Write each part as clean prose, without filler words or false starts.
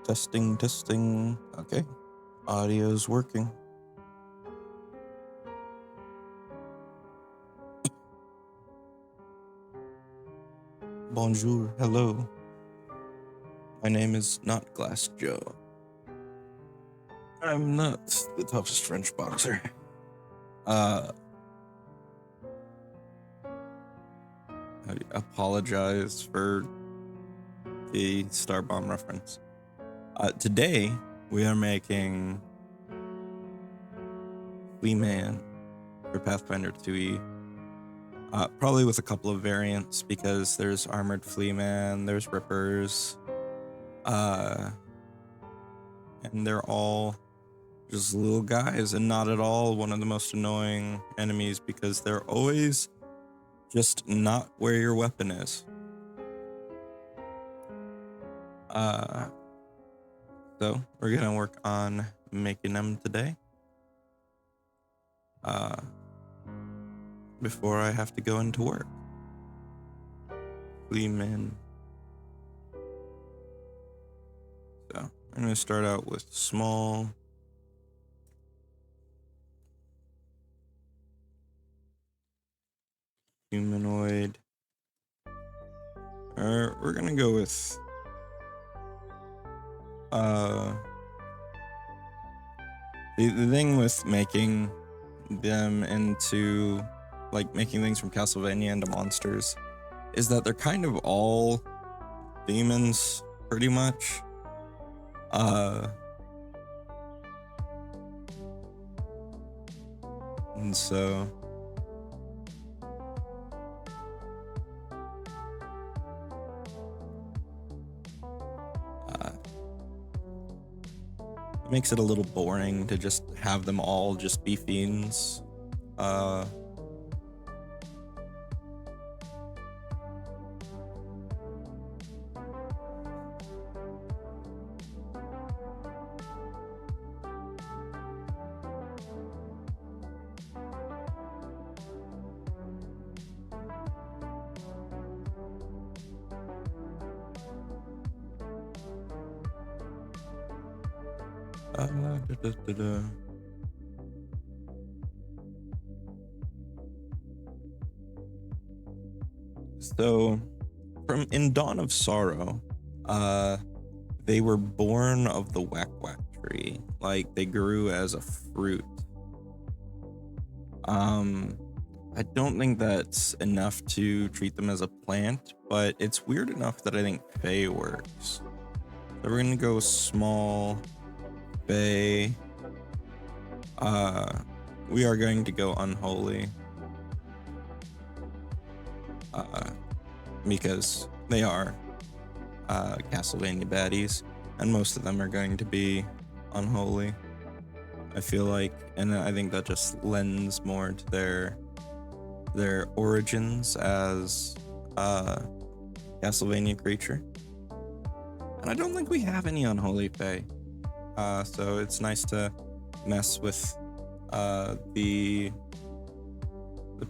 Testing, testing. Okay. Audio's working. Bonjour, hello. My name is not Glass Joe. I'm not the toughest French boxer. I apologize for the Star Bomb reference. Today, we are making Flea Man for Pathfinder2e. Probably with a couple of variants, because there's Armored Flea Man, there's Rippers, and they're all just little guys, and not at all one of the most annoying enemies, because they're always just not where your weapon is. So we're gonna work on making them today. Before I have to go into work. Flea Man. So I'm gonna start out with small. Humanoid. We're gonna go with the thing with making them into, like, making things from Castlevania into monsters is that they're kind of all demons, pretty much. And so it makes it a little boring to just have them all just be fiends. So, in Dawn of Sorrow, they were born of the whack whack tree. Like, they grew as a fruit. I don't think that's enough to treat them as a plant, but it's weird enough that I think Fey works. So we're gonna go small Fey. We are going to go unholy. Because they are Castlevania baddies, and most of them are going to be unholy, I feel like, and I think that just lends more to their origins as Castlevania creature. And I don't think we have any unholy Fae, so it's nice to mess with the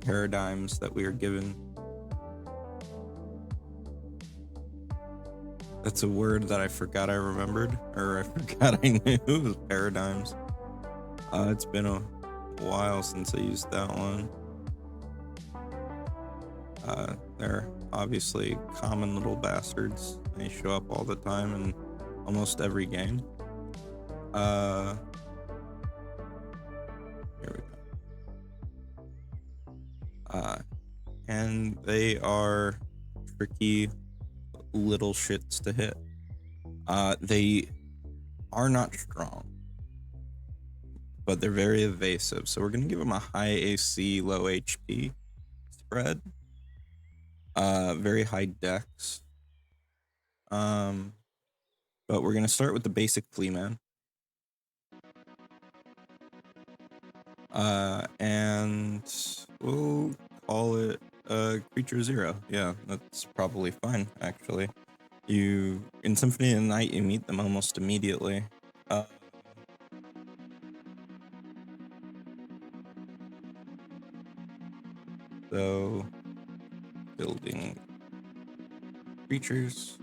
paradigms that we are given. That's a word that I forgot I remembered, or I forgot I knew. It was paradigms. It's been a while since I used that one. They're obviously common little bastards. They show up all the time in almost every game. Here we go. And they are tricky little shits to hit. They are not strong, but they're very evasive. So we're gonna give them a high AC, low HP spread. Very high dex. But we're gonna start with the basic Flea Man. And we'll call it Creature Zero. Yeah, that's probably fine, actually. In Symphony of the Night, you meet them almost immediately. So, building creatures.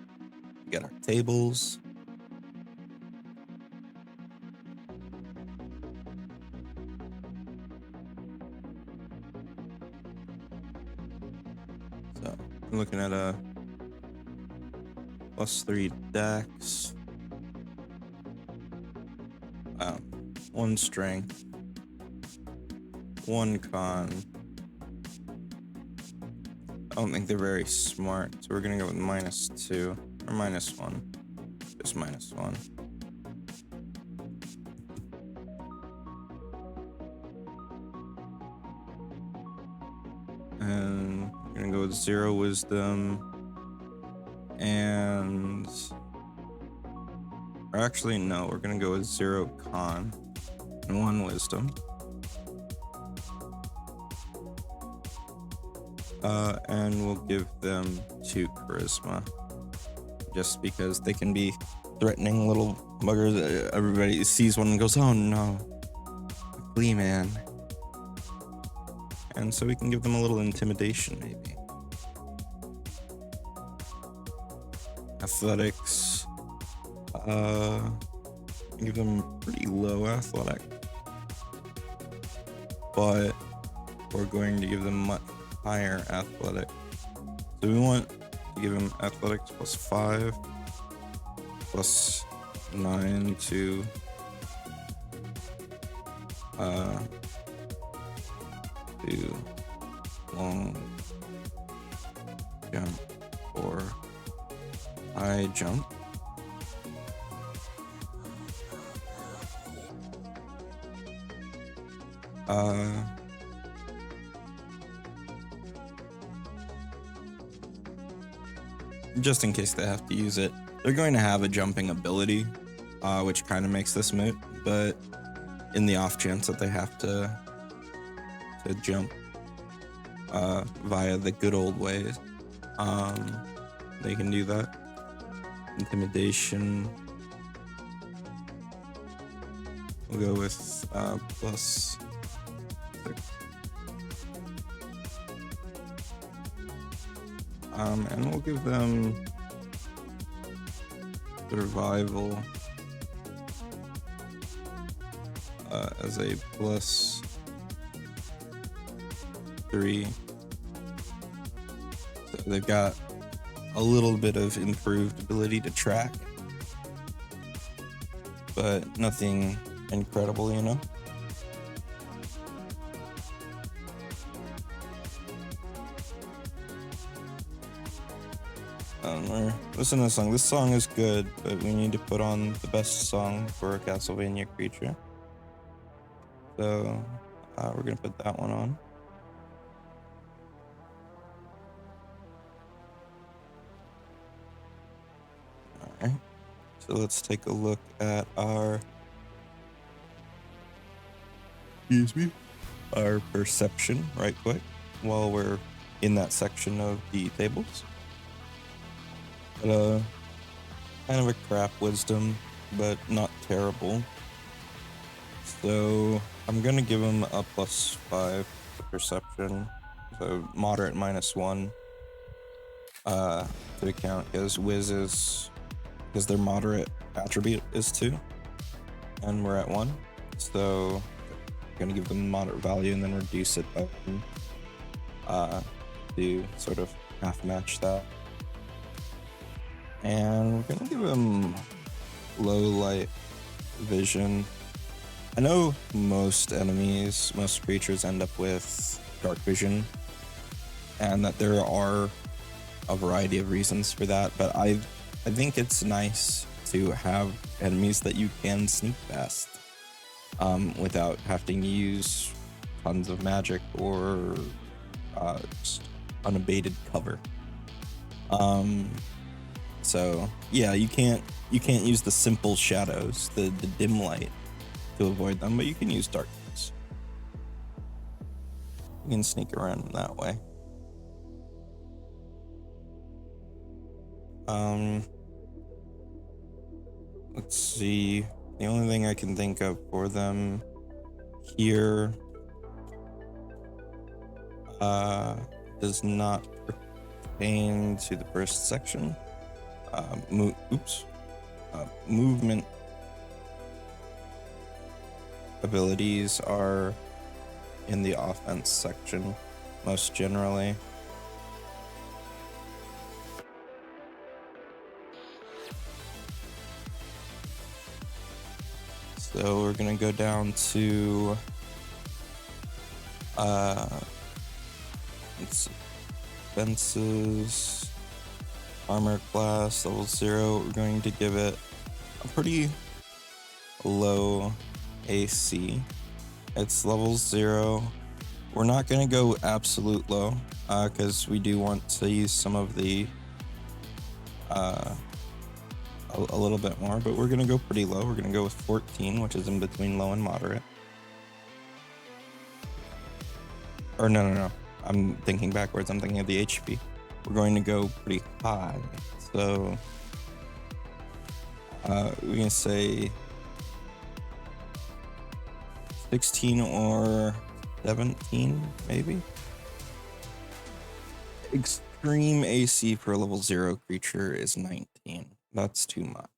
We got our tables. So, we're looking at a +3 dex. 1 strength. 1 con. I don't think they're very smart, so we're gonna go with -2 or -1. Just -1. And we're gonna go with 0 wisdom. And or actually no, we're gonna go with 0 con and 1 wisdom. And we'll give them 2 charisma, just because they can be threatening little buggers. Everybody sees one and goes, oh no, Flea Man. And so we can give them a little intimidation, maybe. Athletics, give them pretty low athletic, but we're going to give them much higher athletic. So we want to give him athletics +5, +9 to long jump or high jump. Just in case they have to use it. They're going to have a jumping ability, which kind of makes this moot, but in the off chance that they have to jump via the good old ways, they can do that. Intimidation, we'll go with +6. And we'll give them survival as a +3. So they've got a little bit of improved ability to track, but nothing incredible, you know? We're listening to the song. This song is good, but we need to put on the best song for a Castlevania creature. So we're gonna put that one on. Alright, so let's take a look at our perception right quick while we're in that section of the tables. But kind of a crap wisdom, but not terrible. So I'm gonna give him a +5 to perception, so moderate -1 to account, because because their moderate attribute is 2, and we're at 1. So I'm gonna give them moderate value and then reduce it by 1 to sort of half match that. And we're gonna give him low light vision. I know most creatures end up with dark vision, and that there are a variety of reasons for that, but I think it's nice to have enemies that you can sneak past without having to use tons of magic or just unabated cover. So yeah, you can't use the simple shadows, the dim light, to avoid them, but you can use darkness. You can sneak around in that way. Let's see. The only thing I can think of for them here does not pertain to the first section. Movement abilities are in the offense section most generally. So we're gonna go down to let's see. defenses, armor class, level 0. We're going to give it a pretty low AC. It's level 0. We're not going to go absolute low because we do want to use some of the a little bit more, but we're going to go pretty low. We're going to go with 14, which is in between low and moderate. Or no. I'm thinking backwards. I'm thinking of the HP. We're going to go pretty high. So we can say 16 or 17, maybe. Extreme AC for a level 0 creature is 19. That's too much.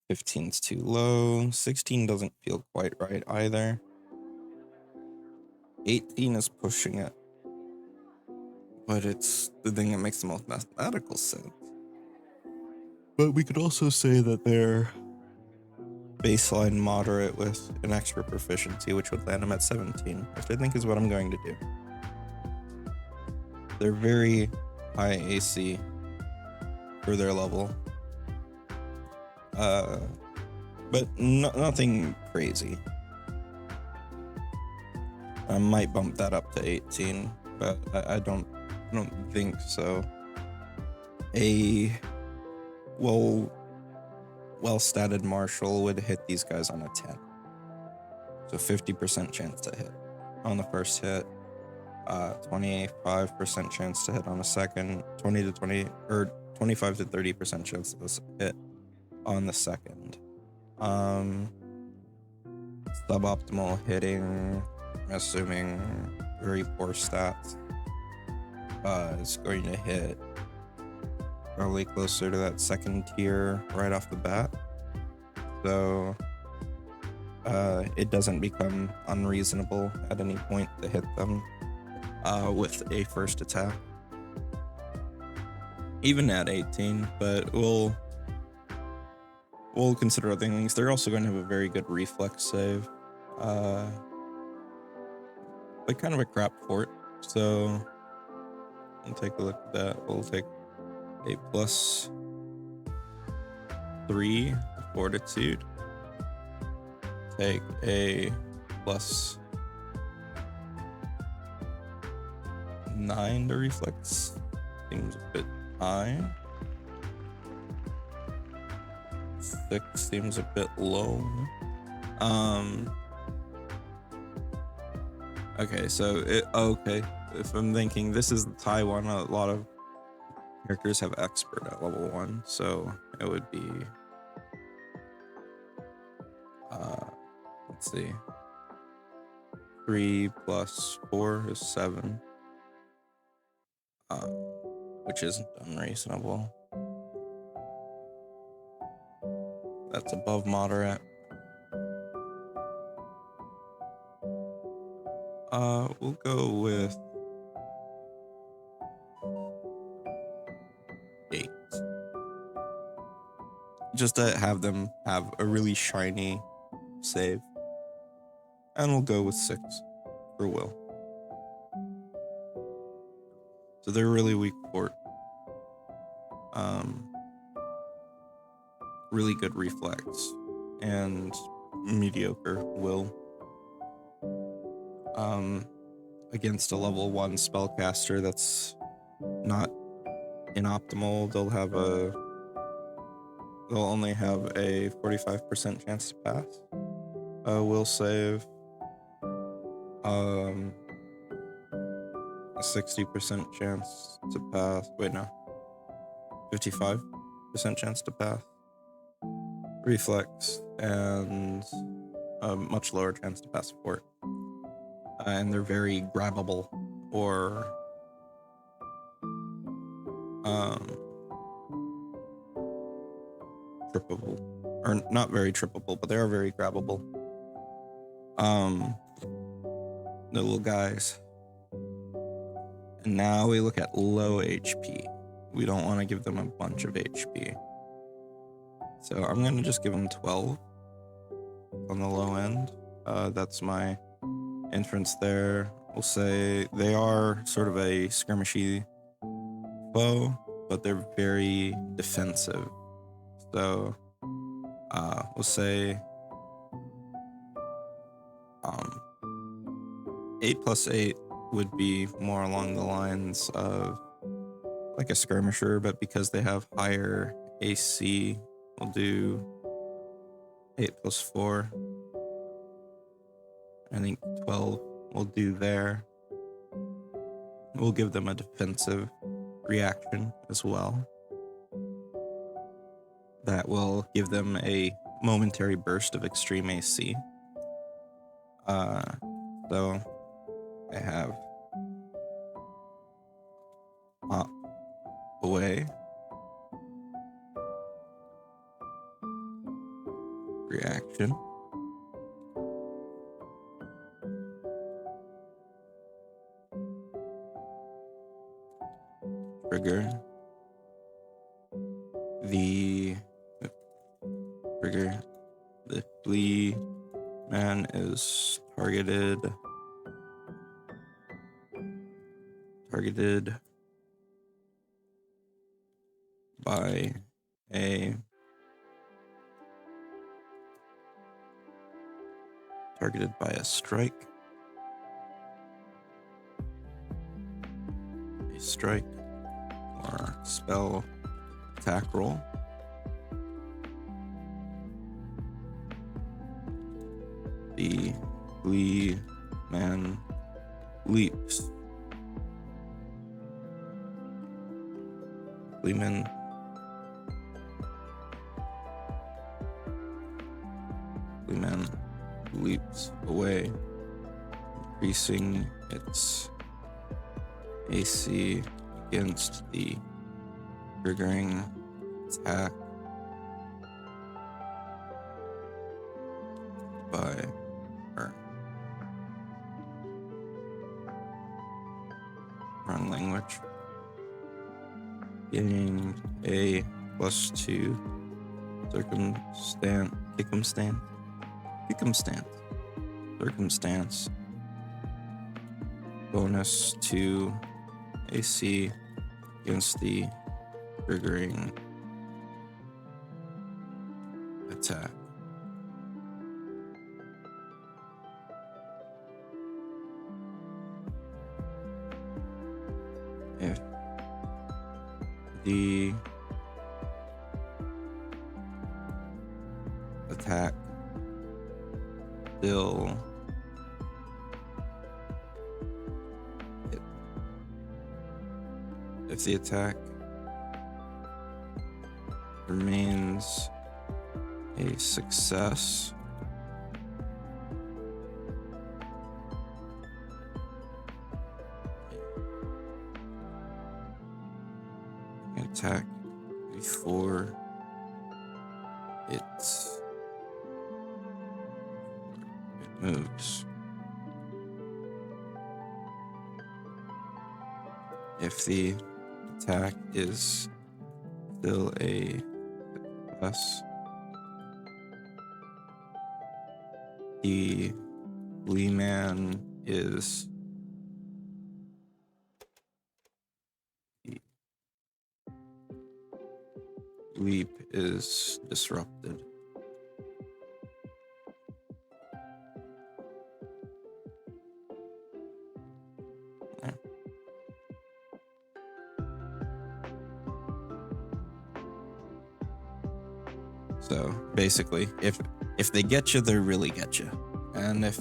15's too low. 16 doesn't feel quite right either. 18 is pushing it, but it's the thing that makes the most mathematical sense. But we could also say that they're baseline moderate with an extra proficiency, which would land them at 17, which I think is what I'm going to do. They're very high AC for their level, but nothing crazy. I might bump that up to 18, but I don't think so. A well-statted marshal would hit these guys on a 10. So 50% chance to hit on the first hit, 25% chance to hit on a second, 25 to 30% chance to hit on the second. Suboptimal hitting, assuming very poor stats, is going to hit probably closer to that second tier right off the bat. So it doesn't become unreasonable at any point to hit them with a first attack, even at 18. But we'll consider other things. They're also going to have a very good reflex save, like kind of a crap fort. So we'll take a look at that. We'll take a +3 fortitude, take a +9 to reflex. Seems a bit high. 6 seems a bit low. Okay, so if I'm thinking this is the Thai one, a lot of characters have expert at level 1, so it would be let's see, 3 + 4 is 7, which isn't unreasonable. That's above moderate. We'll go with 8. Just to have them have a really shiny save. And we'll go with 6 for will. So they're really weak fort. Really good reflex and mediocre will. Against a level 1 spellcaster that's not inoptimal, they'll only have a 45% chance to pass. Will save, a 60% chance to pass. Wait, no, 55% chance to pass. Reflex and a much lower chance to pass fort. And they're very grabbable or trippable, or not very trippable, but they are very grabbable. The little guys. And now we look at low HP. We don't want to give them a bunch of HP. So I'm going to just give them 12 on the low end. That's my inference there. we'll say they are sort of a skirmishy foe, but they're very defensive. So we'll say 8+8 would be more along the lines of like a skirmisher, but because they have higher AC, we'll do 8+4. I think 12 will do there. We'll give them a defensive reaction as well. That will give them a momentary burst of extreme AC. So I have hop away, reaction, trigger, the Flea Man is targeted by a strike. A strike or spell attack roll. The Flea Man leaps. Flea Man leaps away, increasing its AC against the triggering attack by her. Wrong language. Getting a +2 circumstance bonus to AC against the triggering attack. If the attack still if the attack remains a success, attack before it moves. If the attack is still a success, the Flea Man is leap is disrupted. So basically, if they get you, they really get you, and if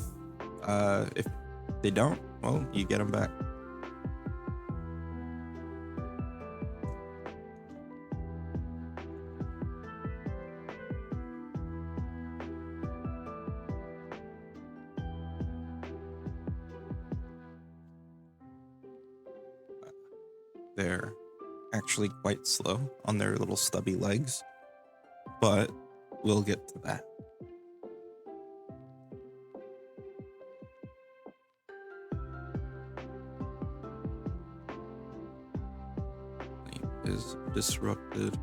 they don't, well, you get them back. They're actually quite slow on their little stubby legs, but we'll get to that. It is disrupted.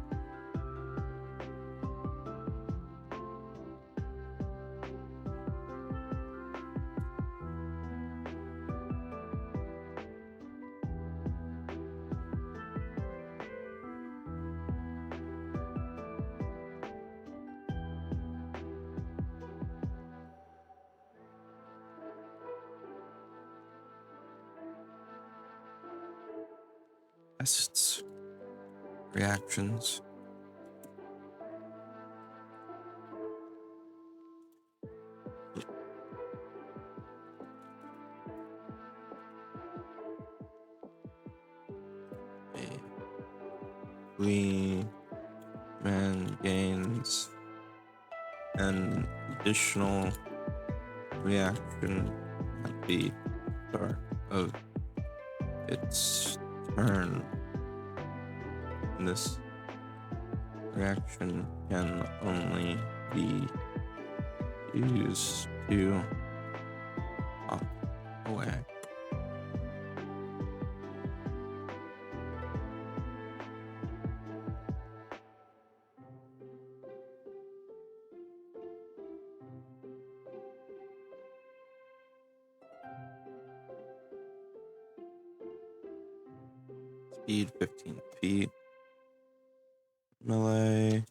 tests reactions. Flea Man gains an additional reaction at the start of its turn. This reaction can only be used to hop away. Speed 15 feet. Melee.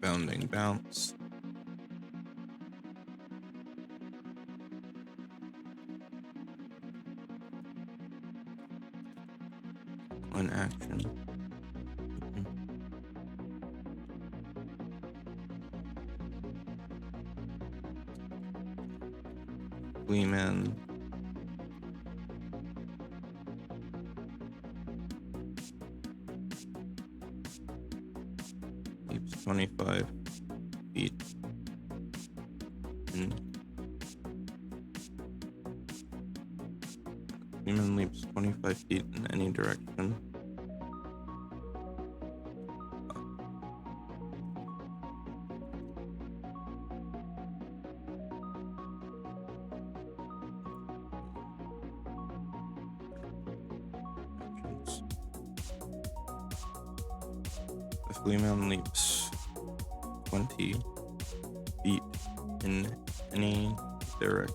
Bounding bounce. One action. Flea Man. Leaps 25 feet. Flea Man leaps 25 feet in any direction. The Flea Man leaps 20 feet in any direction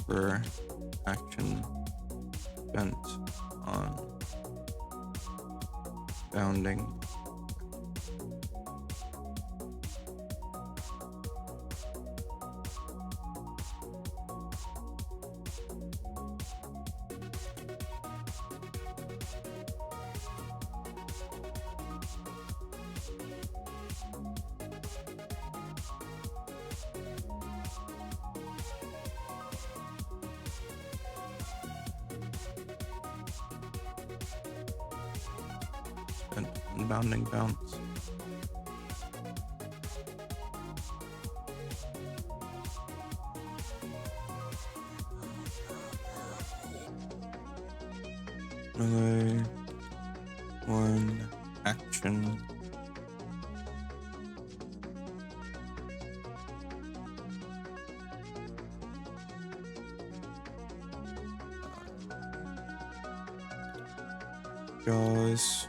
for action spent on bounding. And bounding bounce. Melee. One action. Jaws.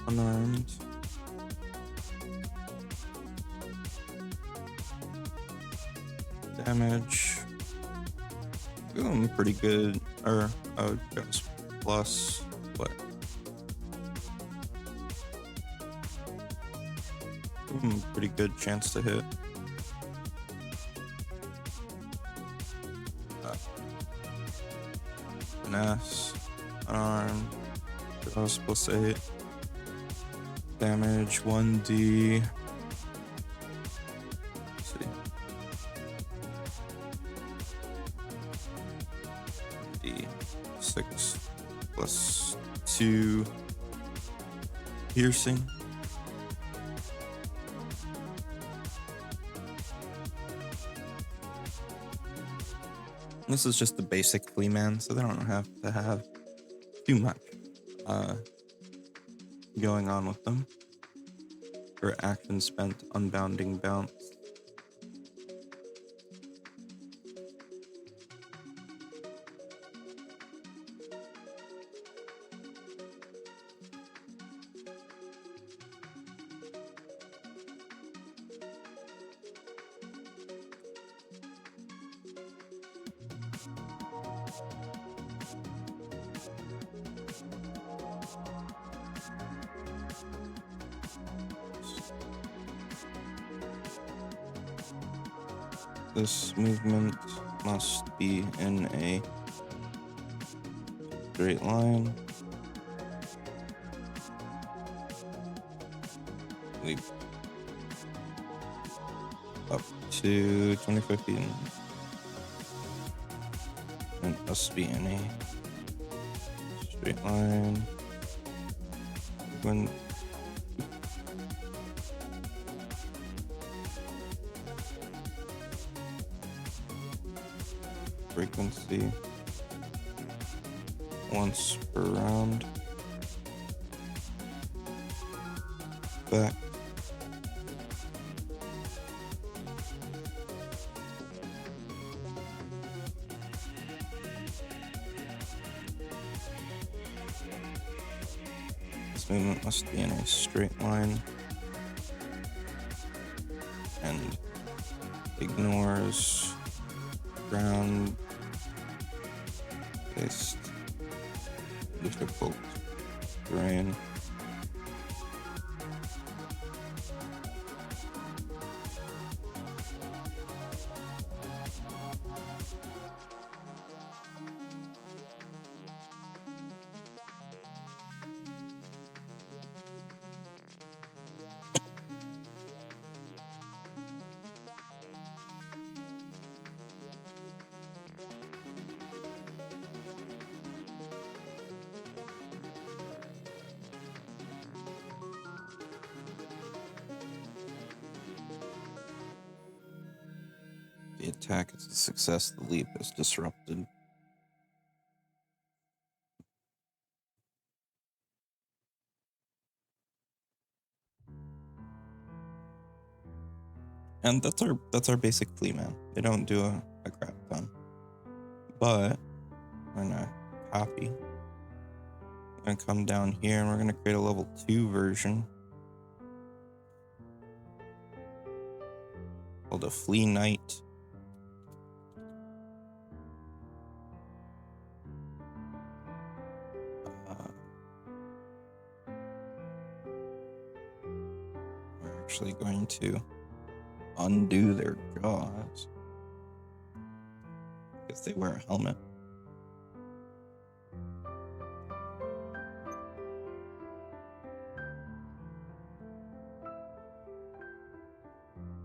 Unarmed. Damage. Feeling pretty good. Or just plus what? Pretty good chance to hit. Finesse. Unarmed. Jaws plus 8. Damage 1d. Let's see. D6 plus 2 piercing. This is just the basic Flea Man, so they don't have to have too much going on with them. for action spent unbounding bounce. This movement must be in a straight line. Leap up to 25 feet. And it must be in a straight line. When frequency once per round. Back. This movement must be in a straight line and ignores ground based difficult terrain. The attack is a success, the leap is disrupted. And that's our basic Flea Man. They don't do a crap ton. But we're gonna copy. We're gonna come down here and we're gonna create a level 2 version called a Flea Knight. We're actually going to undo their jaws because they wear a helmet.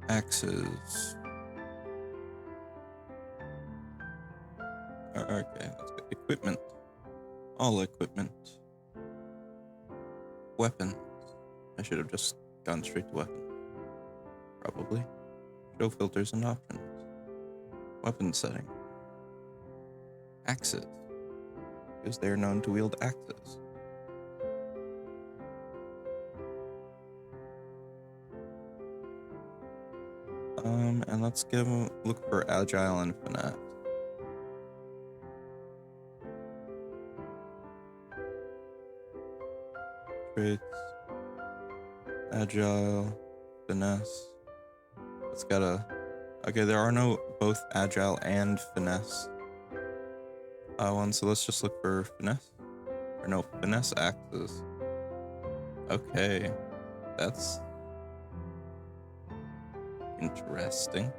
Axes. Okay, let's get equipment. All equipment. Weapons. I should have just gone straight to weapons. Probably. Show filters and options. Weapon setting. Axes. Because they are known to wield axes. And let's look for agile and finesse. Traits. Agile, finesse. It's got okay, there are no both agile and finesse ones, so let's just look for finesse. Or no, finesse axes. Okay, that's interesting.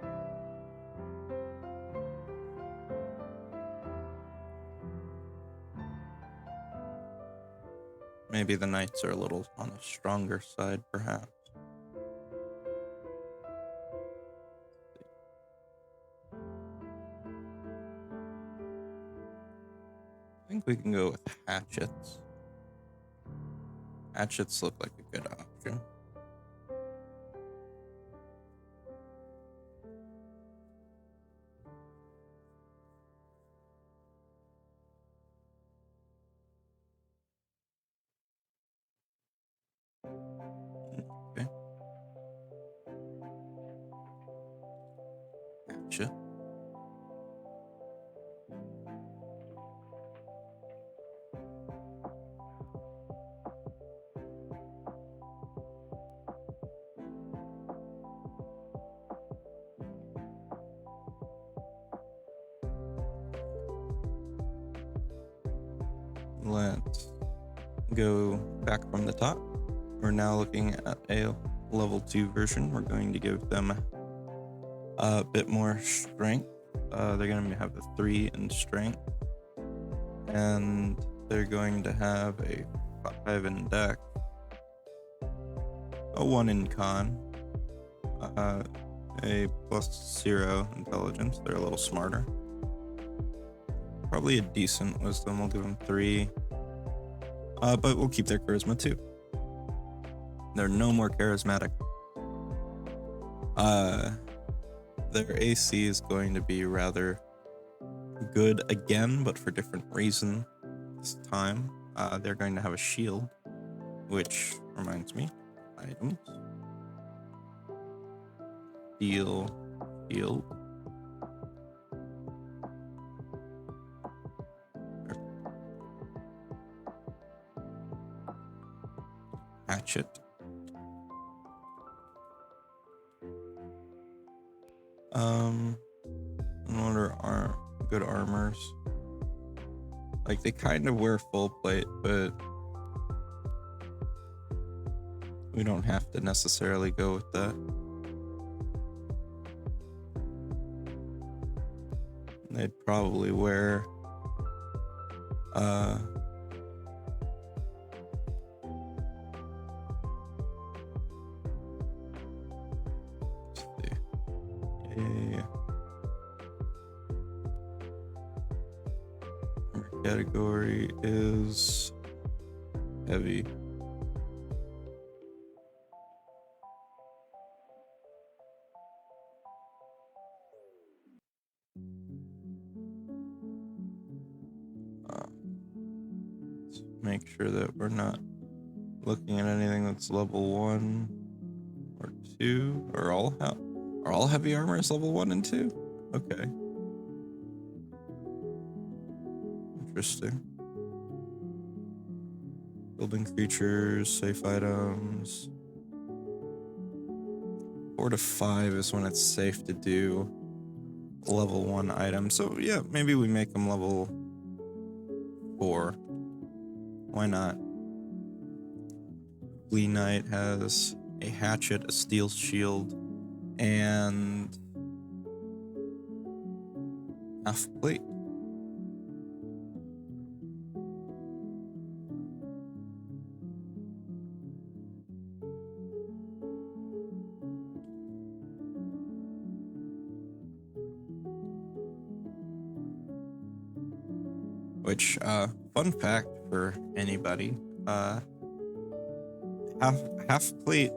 Maybe the knights are a little on the stronger side, perhaps. I think we can go with hatchets. Hatchets look like a good option. Okay. let's go back from the top. We're now looking at a level 2 version. We're going to give them a bit more strength. They're going to have a 3 in strength, and they're going to have a 5 in dex, a 1 in con, a +0 intelligence. They're a little smarter. Probably a decent wisdom. We'll give them 3. But we'll keep their charisma too. They're no more charismatic. Their AC is going to be rather good again, but for different reason this time. They're going to have a shield, which reminds me, items. Steel shield. Hatchet. What are good armors? Like, they kind of wear full plate, but we don't have to necessarily go with that. They'd probably wear category is heavy. Let's make sure that we're not looking at anything that's level 1 or 2, or all heavy armors level 1 and 2? Okay. Interesting. Building creatures, safe items. 4 to 5 is when it's safe to do level 1 items. So yeah, maybe we make them level 4. Why not? Flea Knight has a hatchet, a steel shield, and half plate. Which, fun fact for anybody, half plate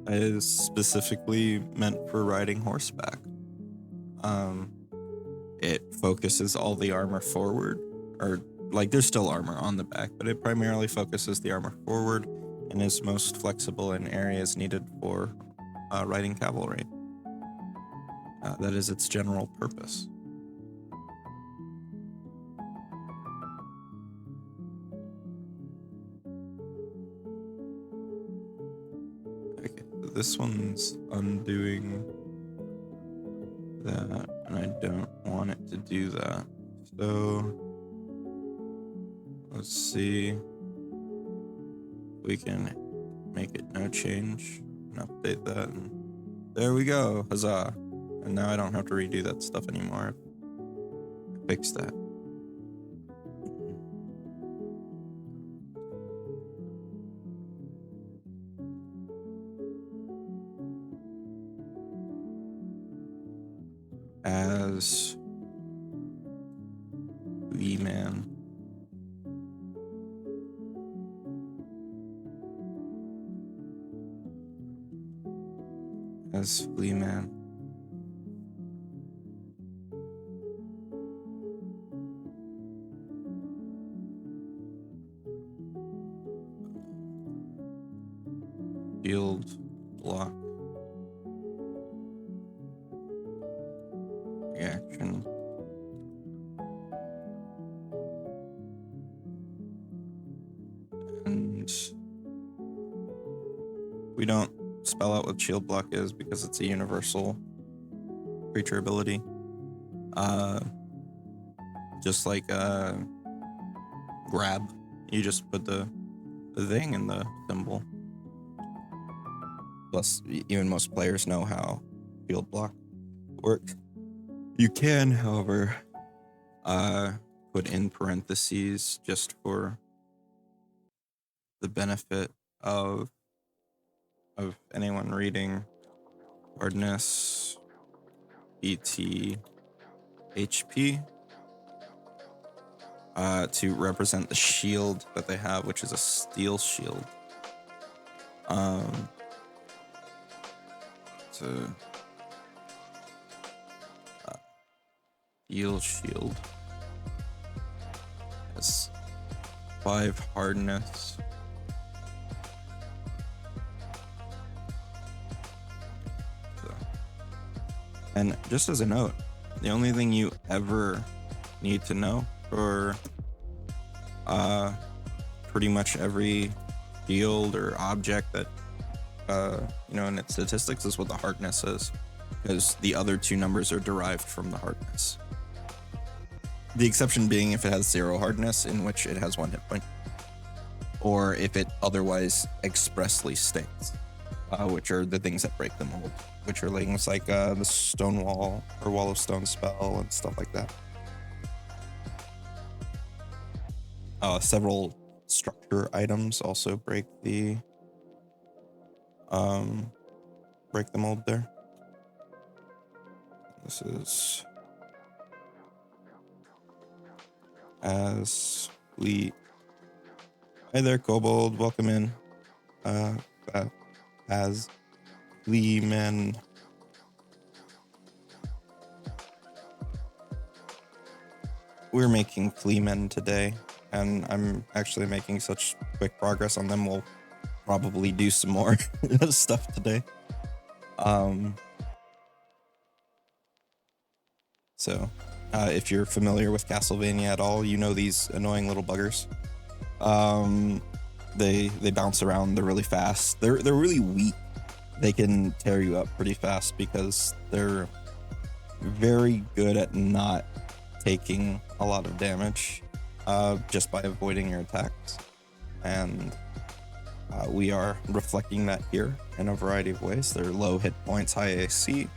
is specifically meant for riding horseback. It focuses all the armor forward, or like there's still armor on the back, but it primarily focuses the armor forward and is most flexible in areas needed for riding cavalry. That is its general purpose. Okay, so this one's undoing that, and I don't want it to do that. So let's see if we can make it no change and update that. And there we go, huzzah. And now I don't have to redo that stuff anymore. I fixed that. As Flea Man. As Flea Man. Shield block. Reaction. And we don't spell out what shield block is because it's a universal creature ability. Just like grab You just put the thing in the symbol. Plus, even most players know how field block works. You can, however, put in parentheses just for the benefit of anyone reading hardness, BT, HP, to represent the shield that they have, which is a steel shield. Steel shield has 5 hardness. And just as a note, the only thing you ever need to know for pretty much every field or object that in its statistics is what the hardness is, because the other 2 numbers are derived from the hardness. The exception being if it has 0 hardness, in which it has 1 hit point, or if it otherwise expressly states, which are the things that break the mold, which are things like the stone wall or wall of stone spell and stuff like that. Several structure items also break the mold there. This is as Flea. Hi there, Kobold. Welcome in. As Flea Man. We're making Flea Men today, and I'm actually making such quick progress on them. We'll probably do some more stuff today. So if you're familiar with Castlevania at all, you know these annoying little buggers. They bounce around. They're really fast. They're really weak. They can tear you up pretty fast because they're very good at not taking a lot of damage just by avoiding your attacks. And we are reflecting that here in a variety of ways. They're low hit points, high AC,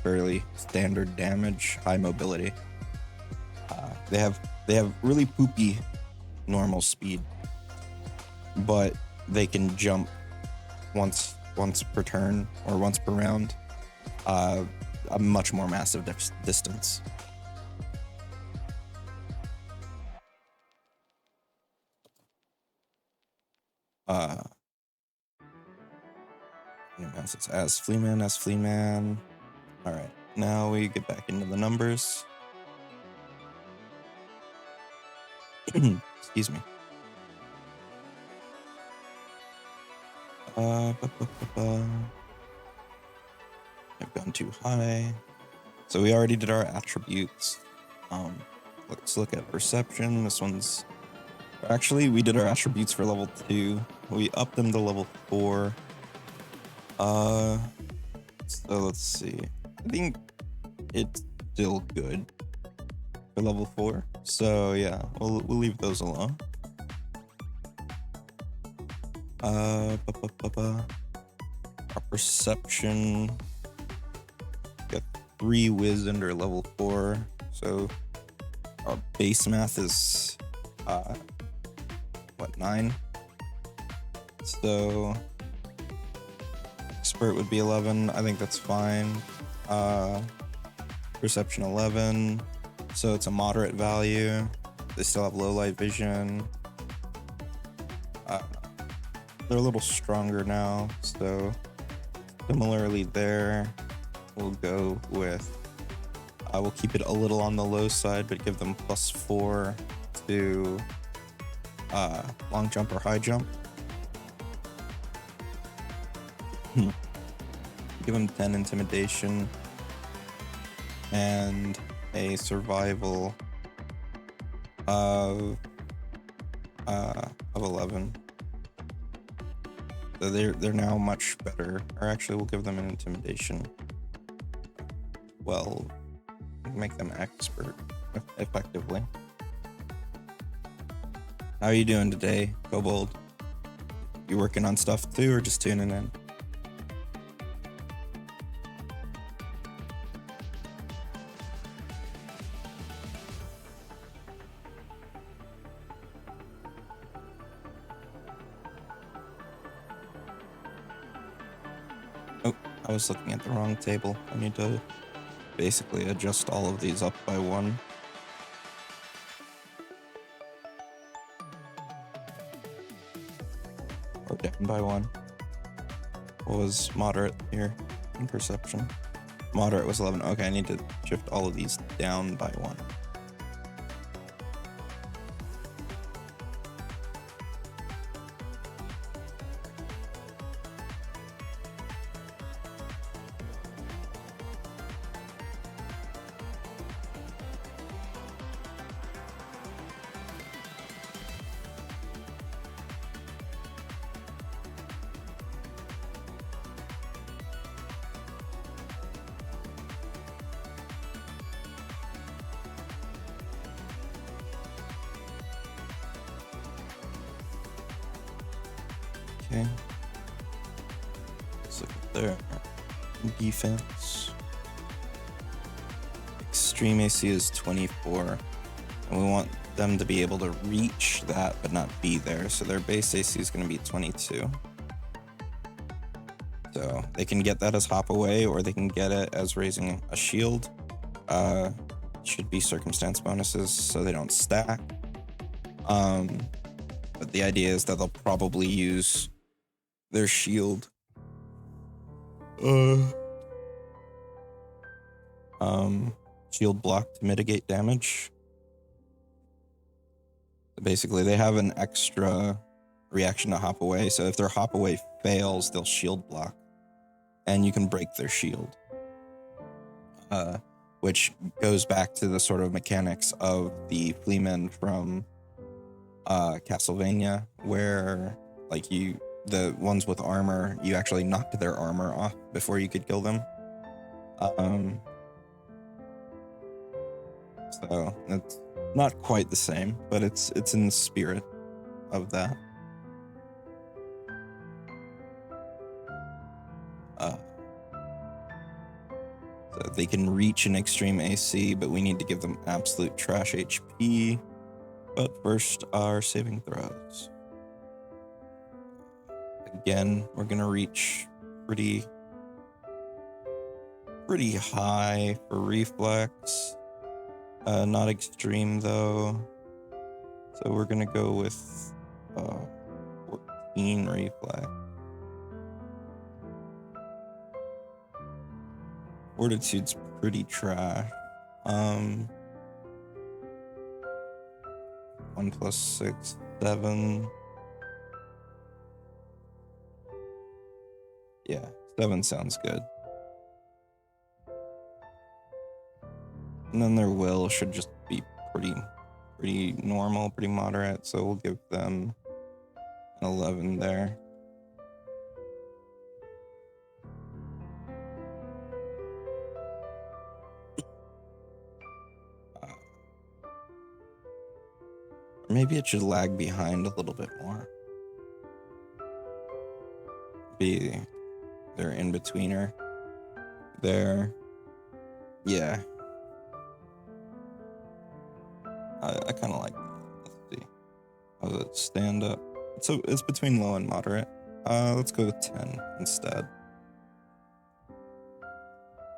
fairly standard damage, high mobility. They have really poopy normal speed, but they can jump once per turn or once per round, a much more massive distance. It's as Flea Man. All right, now we get back into the numbers. Excuse me. I've gone too high. So we already did our attributes. Let's look at perception. This one's actually, we did our attributes for level 2. We upped them to level 4. So let's see. I think it's still good for level 4. So yeah, we'll leave those alone. Our perception, got 3 whiz under level 4. So our base math is 9. So expert would be 11. I think that's fine. Perception 11. So it's a moderate value. They still have low light vision. They're a little stronger now, so similarly there, we'll go with, we'll keep it a little on the low side, but give them +4 to long jump or high jump. Give them 10 intimidation and a survival of 11. So they're now much better. Or actually, we'll give them an intimidation. Well, make them expert effectively. How are you doing today, Kobold? You working on stuff too, or just tuning in? Oh, I was looking at the wrong table. I need to basically adjust all of these up by 1. Or down by 1. What was moderate here in perception? Moderate was 11. Okay, I need to shift all of these down by 1. Okay. Let's look at their defense. Extreme AC is 24. And we want them to be able to reach that but not be there. So their base AC is going to be 22. So they can get that as hop away, or they can get it as raising a shield. Should be circumstance bonuses so they don't stack. But the idea is that they'll probably use their shield shield block to mitigate damage. Basically, they have an extra reaction to hop away, so if their hop away fails, they'll shield block, and you can break their shield. Which goes back to the sort of mechanics of the Flea Man from Castlevania, where like the ones with armor, you actually knocked their armor off before you could kill them. So it's not quite the same, but it's in the spirit of that. So they can reach an extreme AC, but we need to give them absolute trash HP. But first, our saving throws. Again, we're gonna reach pretty high for reflex. Not extreme though. So we're gonna go with 14 reflex. Fortitude's pretty trash. 1 + 6, 7. Yeah, 7 sounds good. And then their will should just be pretty normal, pretty moderate. So we'll give them an 11 there. Maybe it should lag behind a little bit more. Be their in-betweener there. Yeah. I kind of like that. Let's see. How does it stand up? So it's between low and moderate. Let's go with 10 instead.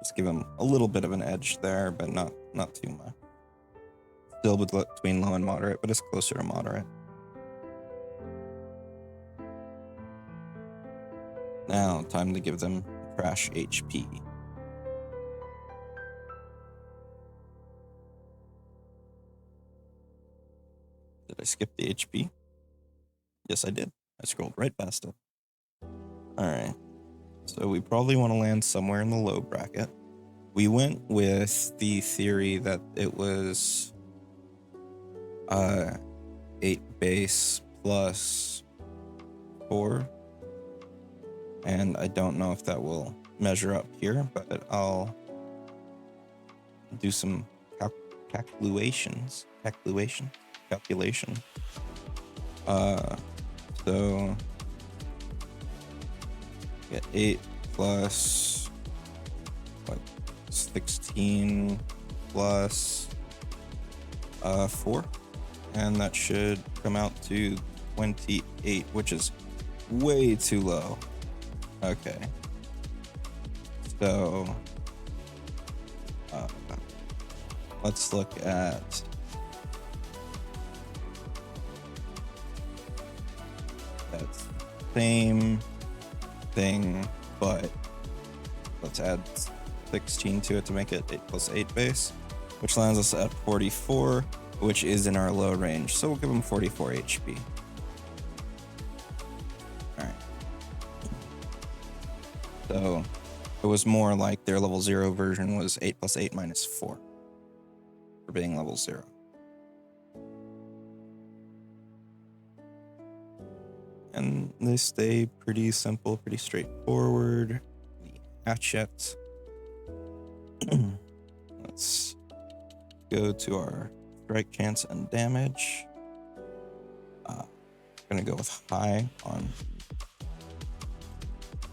Just give them a little bit of an edge there, but not too much. Still between low and moderate, but it's closer to moderate. Now, time to give them trash HP. Did I skip the HP? Yes, I did. I scrolled right past it. Alright. So we probably want to land somewhere in the low bracket. We went with the theory that it was 8 base plus 4. And I don't know if that will measure up here, but I'll do some calculation. So get 8 plus what, 16 plus 4, and that should come out to 28, which is way too low. Okay, so let's look at that same thing, but let's add 16 to it to make it 8 plus 8 base, which lands us at 44, which is in our low range. So we'll give him 44 HP. Alright. So it was more like their level 0 version was 8 plus 8 minus 4 for being level 0. And they stay pretty simple, pretty straightforward. The hatchet. Let's go to our strike chance and damage. Gonna go with high on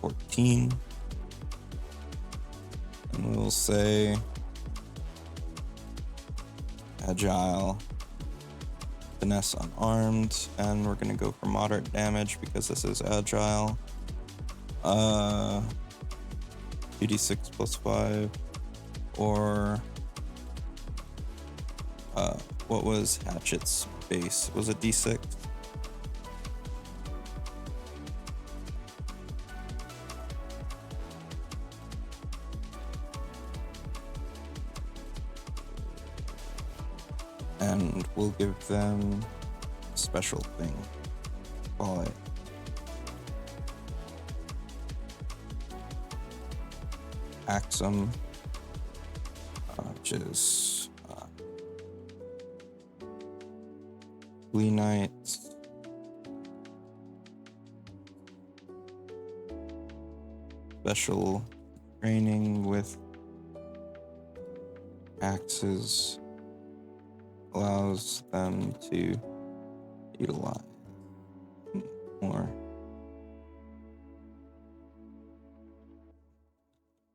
14. And we'll say agile, finesse unarmed, and we're gonna go for moderate damage because this is agile. 2d6 plus 5, or what was hatchet's base? Was it d6? And we'll give them a special thing. Call it Axum, which is Flea Knight, special training with axes, allows them to utilize more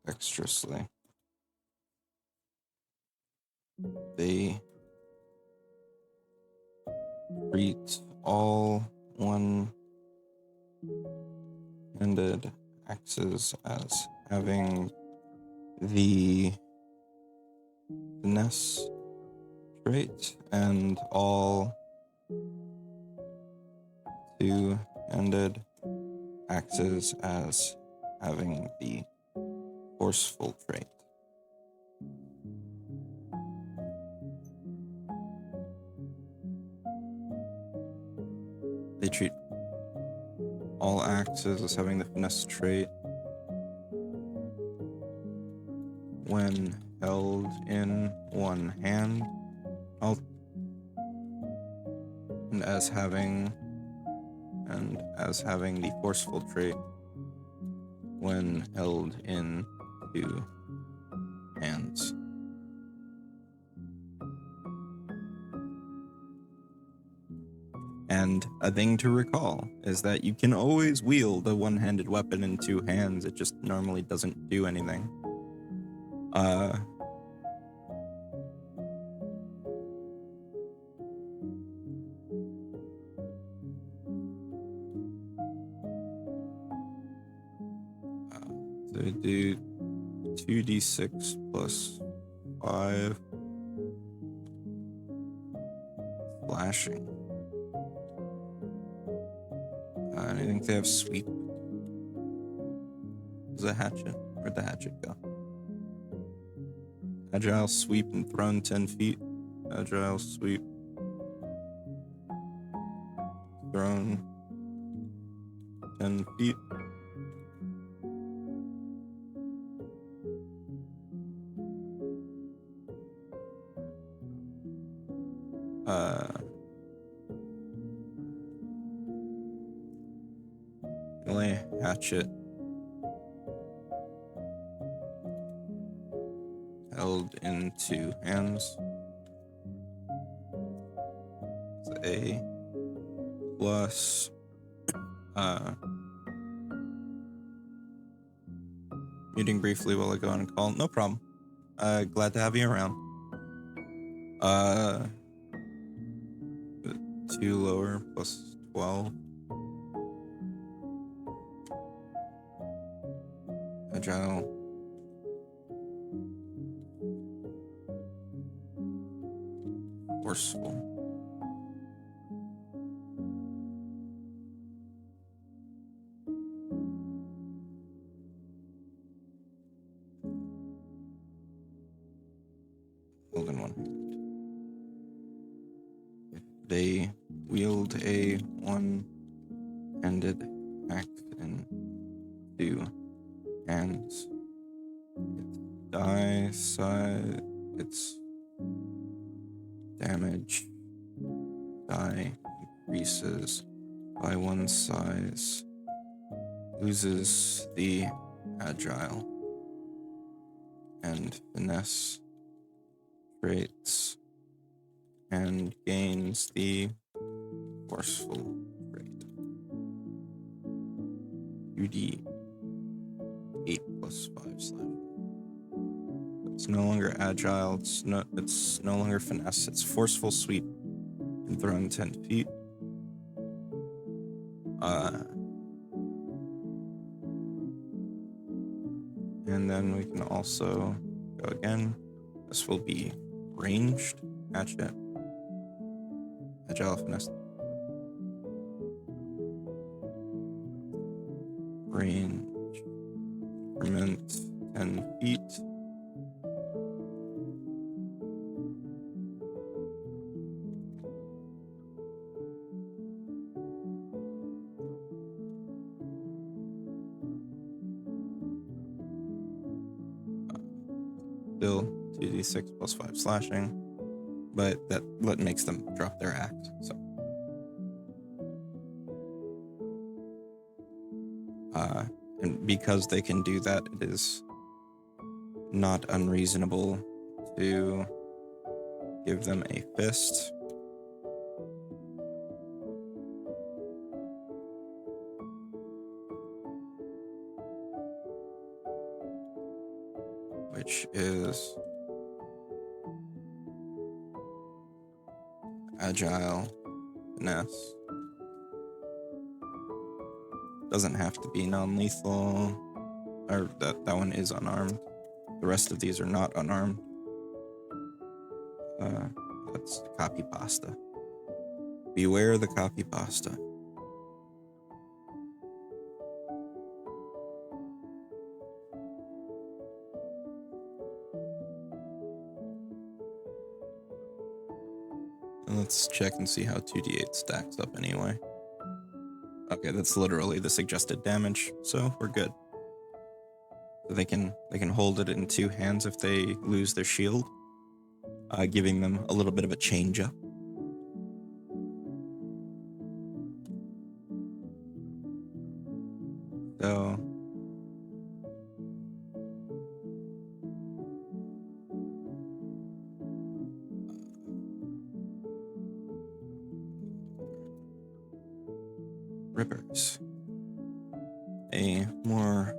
dexterously. They treat all one-handed axes as having the finesse trait, and all two-handed axes as having the forceful trait. They treat all axes as having the finesse trait when held in one hand, and as having the forceful trait when held in two hands. And a thing to recall is that you can always wield a one-handed weapon in two hands. It just normally doesn't do anything. So do 2d6 plus 5 slashing. And I think they have sweep. Is a hatchet? Where'd the hatchet go? Agile, sweep, and thrown 10 feet. Agile, sweep, thrown 10 feet. Melee hatchet held in two hands. It's a plus muting briefly while I go on call. No problem. Glad to have you around. 2 lower plus 12. Agile. Forceful. Hold in one hand. If they wield a one-handed axe in 2 hands, its die size, its damage die increases by 1 size, loses the agile and finesse traits, and gains the forceful trait. 2d 8 plus 5 slash. It's no longer agile, it's no longer finesse, it's forceful sweep and thrown 10 feet. And then we can also go again. This will be ranged hatchet. Agile finesse. Range. Increment 10 feet. Still 2d6 plus 5 slashing, but that makes them drop their axe. So, and because they can do that, it is not unreasonable to give them a fist. Which is agile, finesse. Doesn't have to be non-lethal, or that one is unarmed. The rest of these are not unarmed. That's copy pasta. Beware the copy pasta. Let's check and see how 2d8 stacks up anyway. Okay, that's literally the suggested damage, so we're good. So they can hold it in 2 hands if they lose their shield, giving them a little bit of a change up. So rippers. A more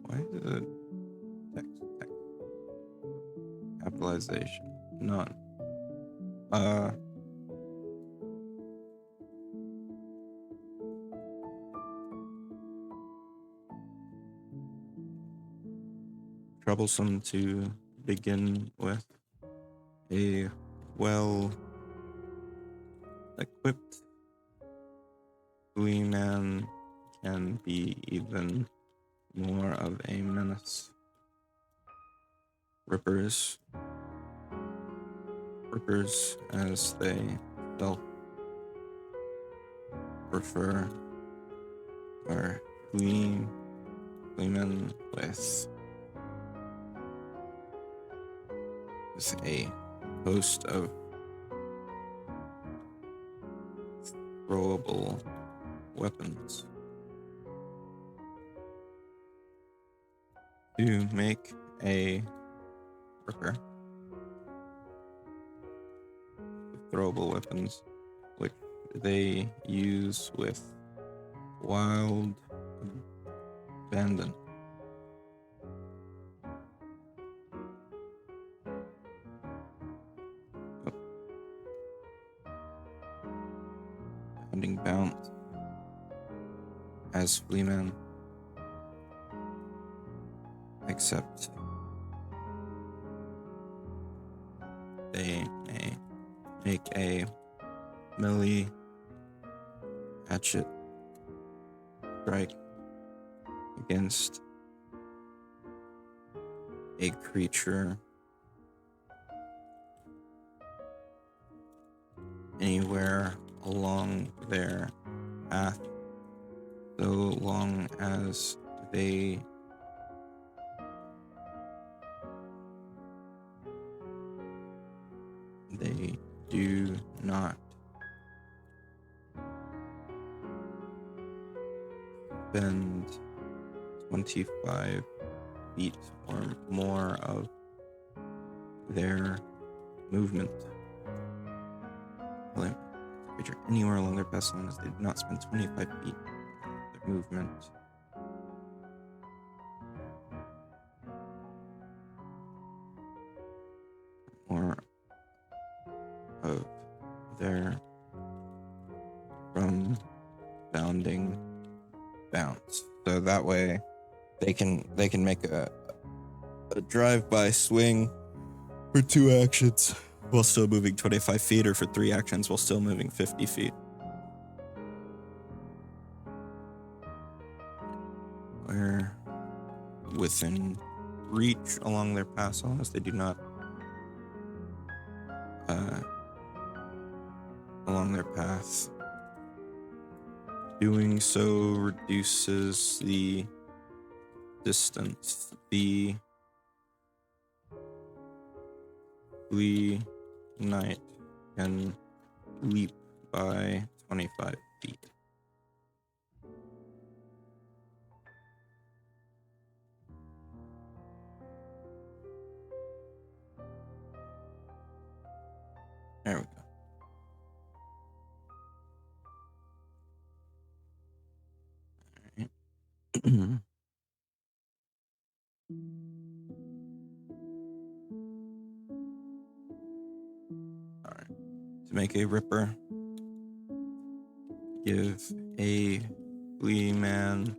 why is it text capitalization? None. Troublesome to begin with. A well-equipped Flea Man can be even more of a menace. Rippers, as they self-refer, are Flea Men with with a host of throwable weapons to make a ripper. Throwable weapons, which they use with wild abandon. Bounding bounce as Flea Man, except they may make a melee hatchet strike against a creature anywhere along their path, so long as they do not spend 25 feet or more of their movement. Creature anywhere along their path, as long as they do not spend 25 feet of their movement. More of their from bounding bounce. So that way they can make a drive-by swing for 2 actions while still moving 25 feet, or for 3 actions while still moving 50 feet. Where within reach along their path, so long as they do not along their path. Doing so reduces the distance the Flea Knight can leap by 25 feet. There we go. All right. To make a ripper, give a Flea Man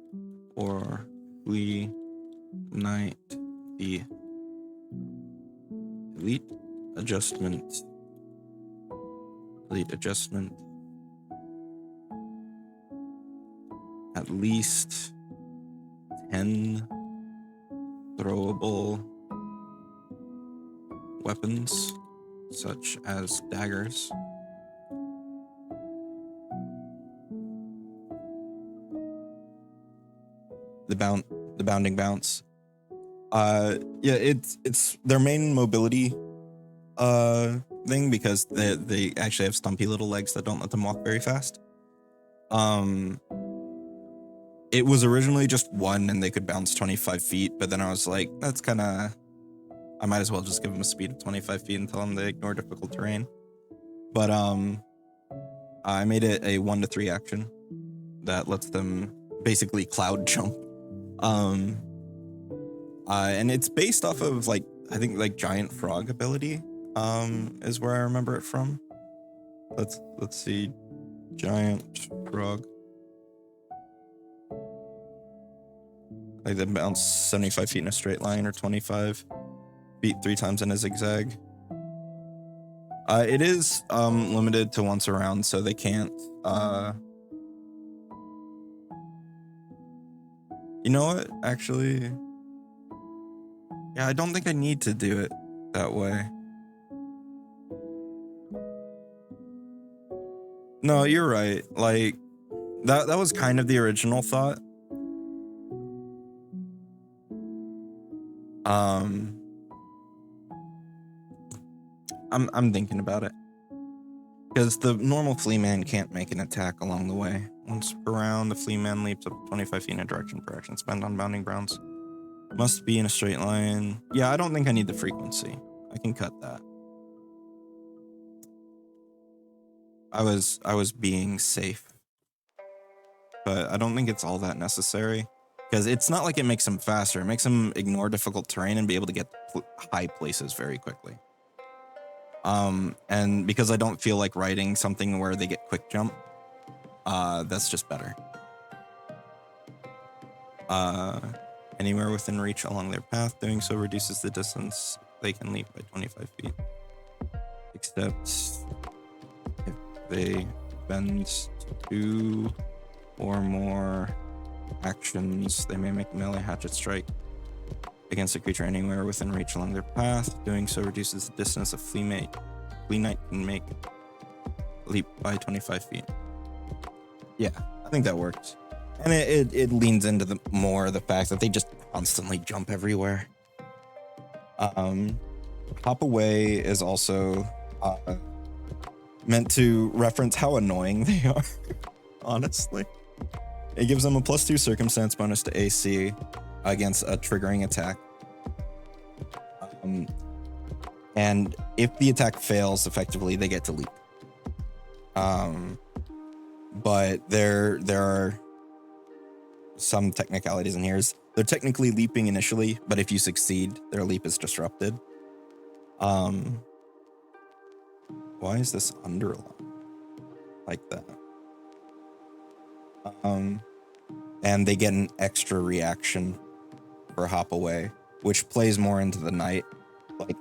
or Flea Knight the elite adjustment. At least 10 throwable weapons, such as daggers. The bounding bounce. Yeah, it's their main mobility thing, because they actually have stumpy little legs that don't let them walk very fast. It was originally just 1 and they could bounce 25 feet, but then I was like, that's kind of, I might as well just give them a speed of 25 feet and tell them they ignore difficult terrain. But I made it a 1 to 3 action that lets them basically cloud jump. And it's based off of, like, I think, like, giant frog ability is where I remember it from. Let's see, giant frog. Like, they bounce 75 feet in a straight line, or 25 feet 3 times in a zigzag. It is limited to once a round, so they can't. You know what? Actually, yeah, I don't think I need to do it that way. No, you're right. Like, that was kind of the original thought. I'm thinking about it. Because the normal Flea Man can't make an attack along the way. Once per round, the Flea Man leaps up 25 feet in a direction per action spent on bounding grounds. Must be in a straight line. Yeah, I don't think I need the frequency. I can cut that. I was being safe. But I don't think it's all that necessary. Because it's not like it makes them faster. It makes them ignore difficult terrain and be able to get high places very quickly. And because I don't feel like writing something where they get quick jump, that's just better. Anywhere within reach along their path, doing so reduces the distance they can leap by 25 feet. Except if they bend 2 or more actions, they may make a melee hatchet strike against a creature anywhere within reach along their path. Doing so reduces the distance a Flea Knight can make leap by 25 feet. Yeah, I think that works. And it leans into the fact that they just constantly jump everywhere. Hop away is also meant to reference how annoying they are, honestly. It gives them a +2 circumstance bonus to AC against a triggering attack. And if the attack fails effectively, they get to leap. But there are some technicalities in here. They're technically leaping initially, but if you succeed, their leap is disrupted. Why is this underlined like that? And they get an extra reaction for hop away, which plays more into the knight. Like,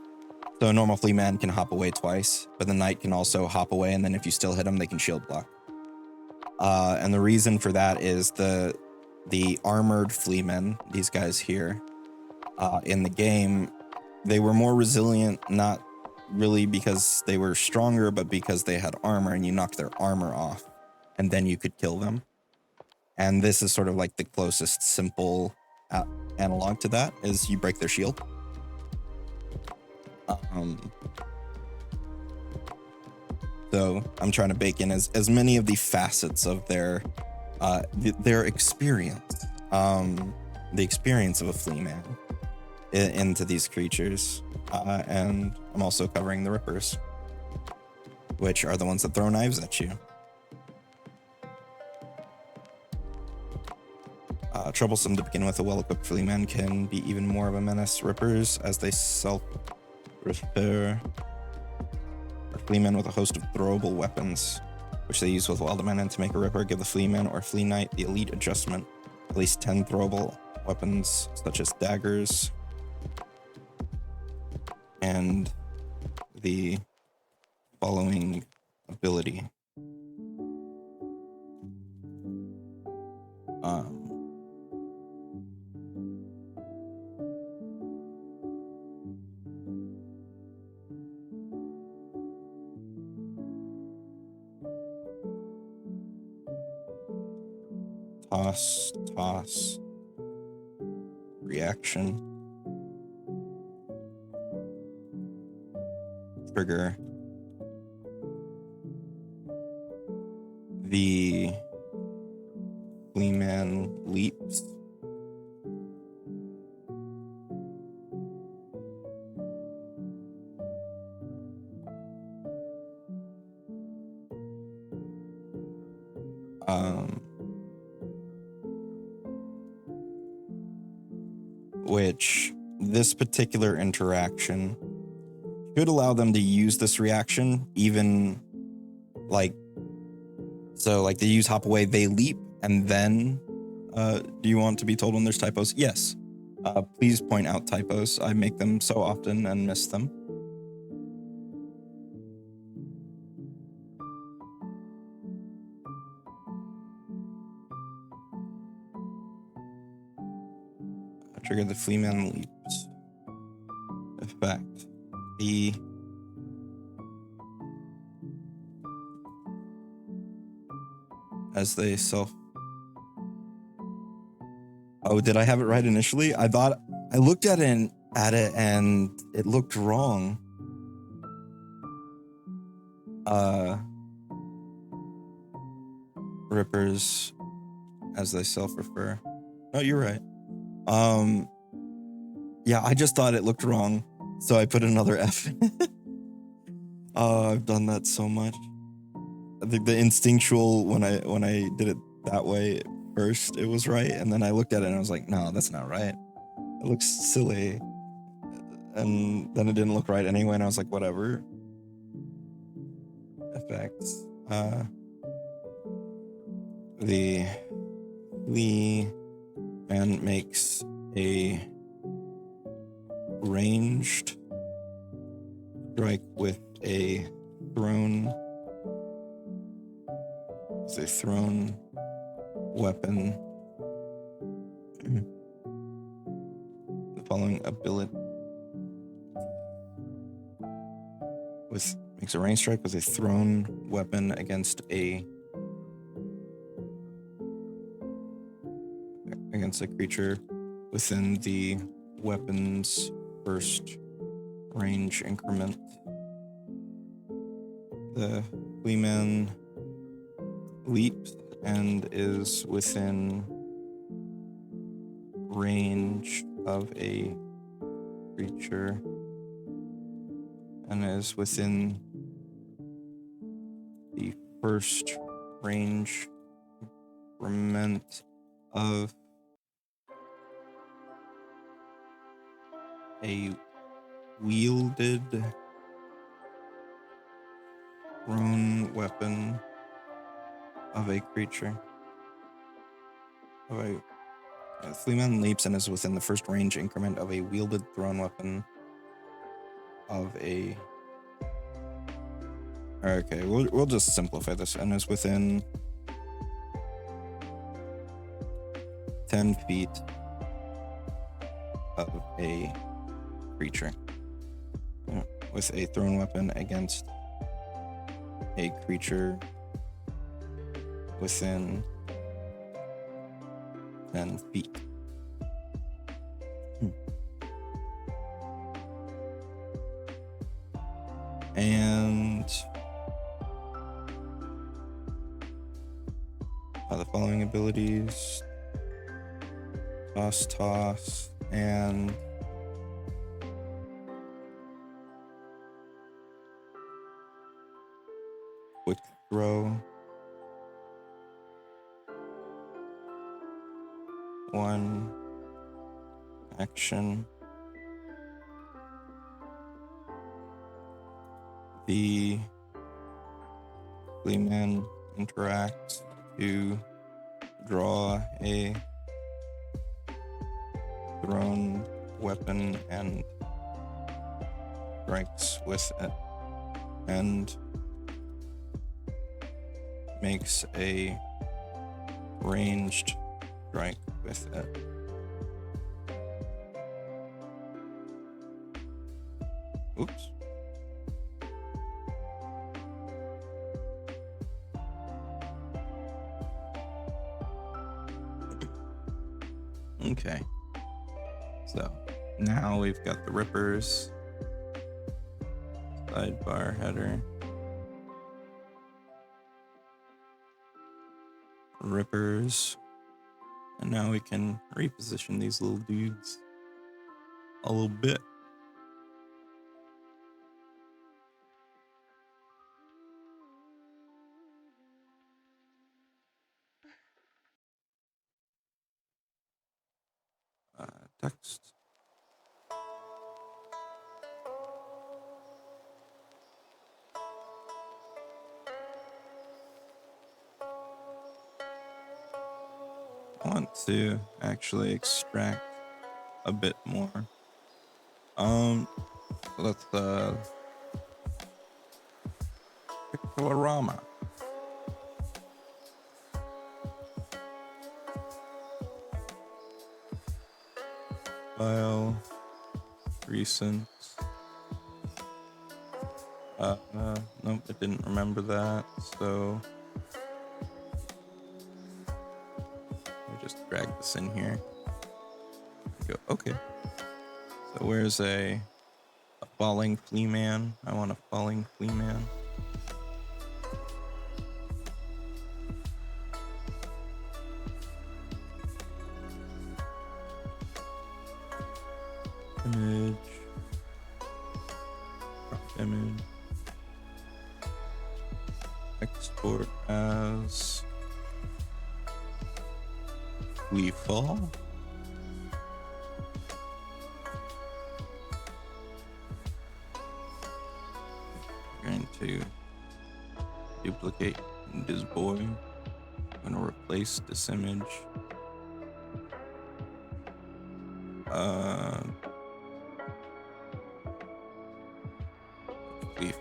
so a normal Flea Man can hop away twice, but the knight can also hop away, and then if you still hit them, they can shield block. And the reason for that is the armored Flea Men, these guys here, in the game, they were more resilient, not really because they were stronger, but because they had armor, and you knocked their armor off, and then you could kill them. And this is sort of like the closest simple analog to that, is you break their shield. So I'm trying to bake in as many of the facets of their experience, the experience of a Flea Man into these creatures. And I'm also covering the Rippers, which are the ones that throw knives at you. Troublesome to begin with, a well-equipped Flea Man can be even more of a menace. Rippers, as they self-repair, are Flea Men with a host of throwable weapons, which they use with wild men, and to make a Ripper, give the Flea Man or Flea Knight the elite adjustment. At least 10 throwable weapons, such as daggers, and the following ability. Toss, reaction, trigger, the Flea Man leaps, which this particular interaction should allow them to use this reaction, even like, so like they use hop away, they leap, and then do you want to be told when there's typos? Yes. Please point out typos. I make them so often and miss them. Trigger the Flea Man leaps. Effect. As they self. Oh, did I have it right initially? I looked at it and it looked wrong. Rippers, as they self-refer. Oh, you're right. Yeah, I just thought it looked wrong, so I put another F. I've done that so much. I think the instinctual when I did it that way first, it was right, and then I looked at it and I was like, no, that's not right. It looks silly. And then it didn't look right anyway, and I was like, whatever. Effects. The Flea Man makes a ranged strike with a thrown weapon. The following ability makes a ranged strike with a thrown weapon against a creature within the weapon's first range increment. The Flea Man leaps and is within range of a creature and is within the first range increment of a wielded thrown weapon of a creature. Flea Man leaps and is within the first range increment of a wielded thrown weapon of a... Okay, we'll just simplify this. And is within 10 feet of a creature with a thrown weapon against a creature within 10 feet. And the following abilities: toss, and quick throw. One action. The Flea Man interacts to draw a thrown weapon and strikes with it, and makes a ranged strike with it. Oops. Okay. So now we've got the rippers, sidebar header, rippers, and now we can reposition these little dudes a little bit. Text. I want to actually extract a bit more. Let's pictolorama. File, recent. Nope, it didn't remember that, so we just drag this in here. Go, okay. So where's a falling Flea Man? I want a falling Flea Man. Image. Image. Export as Fall. We're going to duplicate this boy. I'm going to replace this image.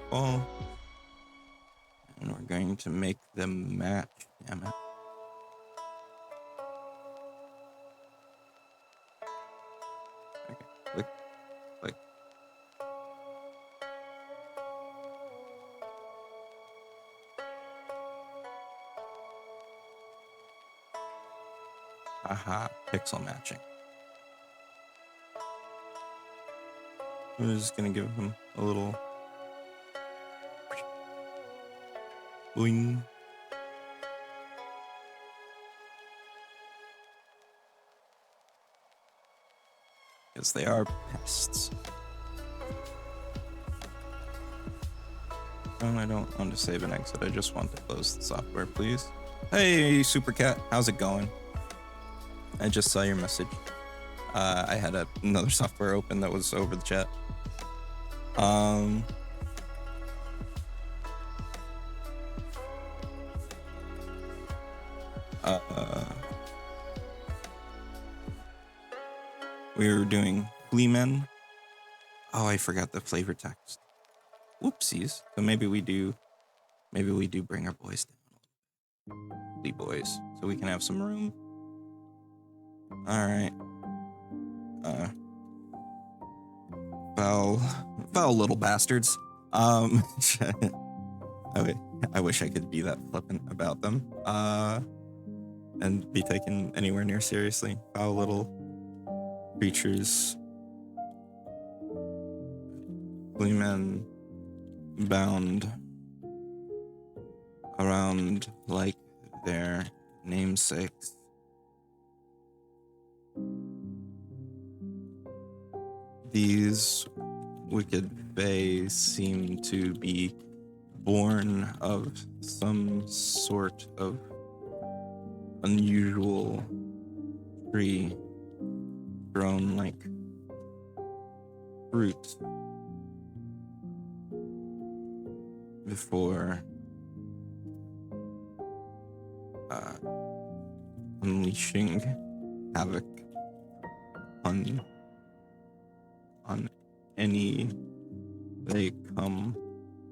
Fall. And we're going to make them match. Damn it. Okay, click, click. Aha, pixel matching. I'm just gonna give him a little boing. Because they are pests. Oh, I don't want to save and exit. I just want to close the software, please. Hey, Super Cat, how's it going? I just saw your message. I had another software open that was over the chat. We were doing Flea Man. Oh, I forgot the flavor text. Whoopsies. So maybe we do bring our boys down. Flea boys, so we can have some room. All right. Foul little bastards. I wish I could be that flippant about them. And be taken anywhere near seriously. Foul little creatures. Flea Men bound around like their namesakes. These wicked fae seem to be born of some sort of unusual tree grown like fruit before unleashing havoc on any they come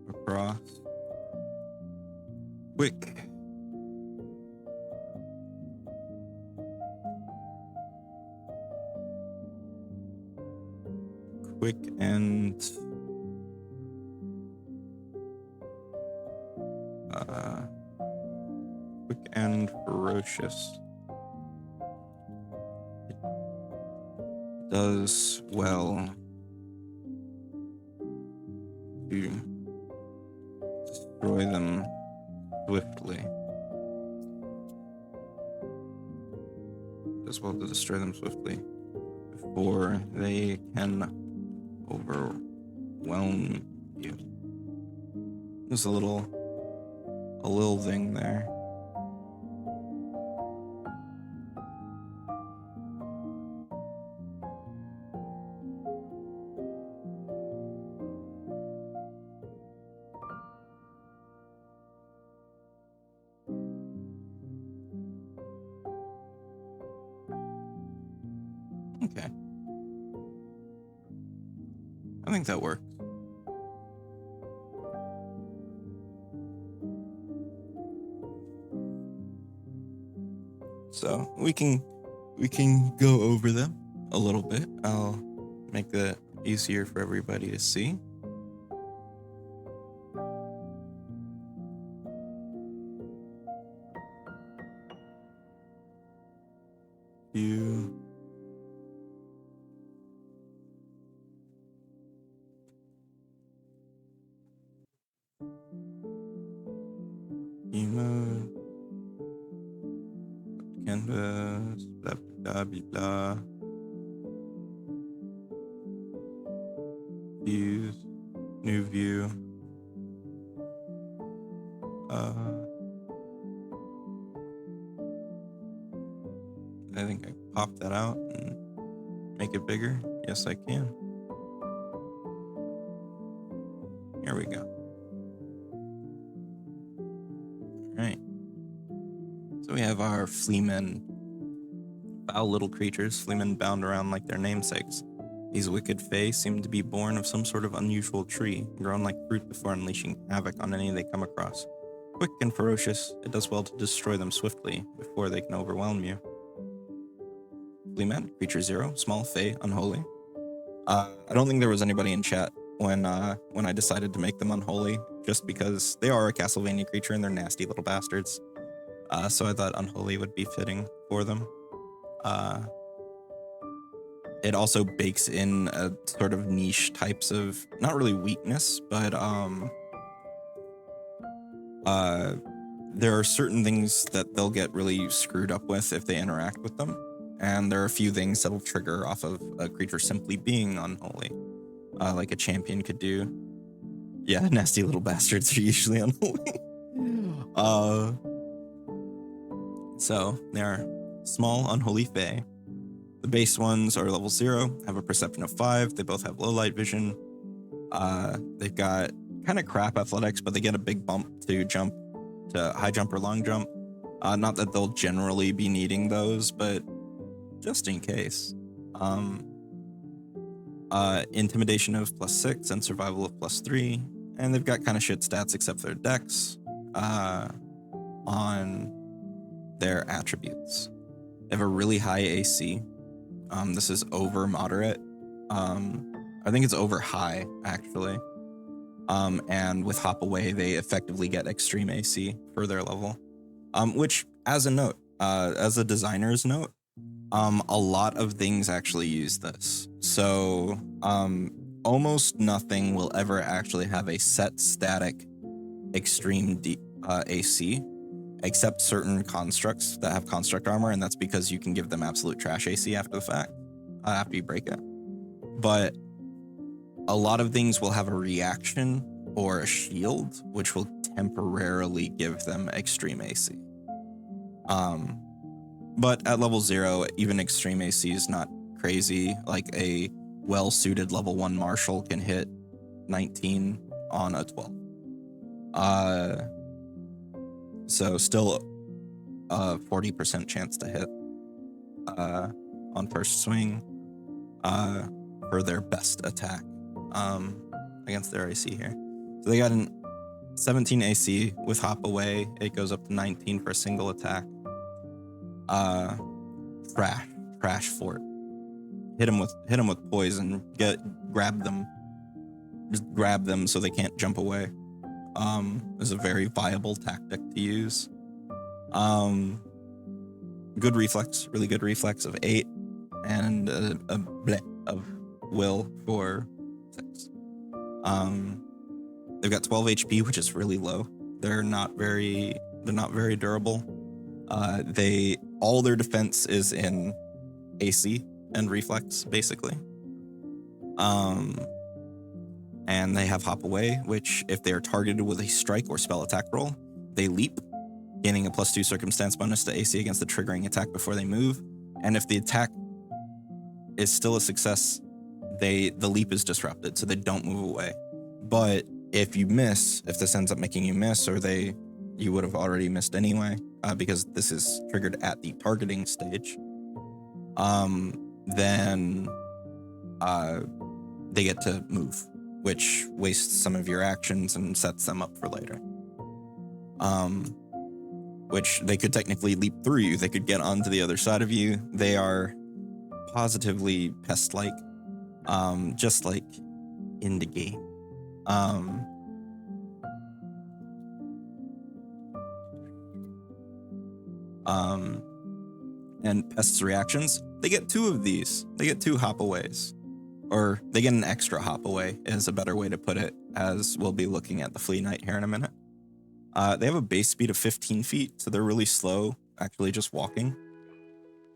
across. Quick and ferocious. It does well to destroy them swiftly. Before they can overwhelm you. There's a little thing there. Okay. I think that works. So we can go over them a little bit. I'll make that easier for everybody to see. Emote, canvas, blah blah blah blah. Views, new view. I think I pop that out and make it bigger. Yes, I can. Here we go. All right. So we have our Flea Men, foul little creatures, Flea Men bound around like their namesakes. These wicked fae seem to be born of some sort of unusual tree, grown like fruit before unleashing havoc on any they come across. Quick and ferocious, it does well to destroy them swiftly before they can overwhelm you. Flea Man, creature 0, small, fae, unholy. I don't think there was anybody in chat when I decided to make them unholy, just because they are a Castlevania creature and they're nasty little bastards. So I thought unholy would be fitting for them. It also bakes in a sort of niche types of, not really weakness, but there are certain things that they'll get really screwed up with if they interact with them. And there are a few things that'll trigger off of a creature simply being unholy, like a champion could do. Yeah, nasty little bastards are usually unholy. So they are small, unholy fae. The base ones are level 0, have a perception of 5. They both have low light vision. They've got kind of crap athletics, but they get a big bump to jump to high jump or long jump. Not that they'll generally be needing those, but just in case. Intimidation of +6 and survival of +3. And they've got kind of shit stats except for their dex on their attributes. They have a really high AC. This is over moderate. I think it's over high, actually. And with Hop Away, they effectively get extreme AC for their level. Which, as a note, as a designer's note, a lot of things actually use this. So almost nothing will ever actually have a set static extreme AC, except certain constructs that have construct armor, and that's because you can give them absolute trash AC after the fact, after you break it. But a lot of things will have a reaction or a shield, which will temporarily give them extreme AC. But at level 0, even extreme AC is not crazy. Like a well-suited level 1 Marshal can hit 19 on a 12. So still a 40% chance to hit on first swing for their best attack against their AC here. So they got an 17 AC with Hop Away. It goes up to 19 for a single attack. Trash fort. Hit them with poison. Grab them. Just grab them so they can't jump away. Is a very viable tactic to use. Good reflex, really good reflex of 8, and a bleh of will for 6. They've got 12 HP, which is really low. They're not very durable. All their defense is in AC and reflex, basically. And they have Hop Away, which if they are targeted with a strike or spell attack roll, they leap, gaining a +2 circumstance bonus to AC against the triggering attack before they move. And if the attack is still a success, the leap is disrupted, so they don't move away. But if you miss, if this ends up making you miss, or you would have already missed anyway, because this is triggered at the targeting stage, then they get to move, which wastes some of your actions and sets them up for later. Which they could technically leap through you. They could get onto the other side of you. They are positively pest-like, just like in the game. And pests' reactions, they get 2 of these. They get 2 Hop Aways. Or they get an extra Hop Away, is a better way to put it, as we'll be looking at the Flea Knight here in a minute. They have a base speed of 15 feet, so they're really slow, actually just walking.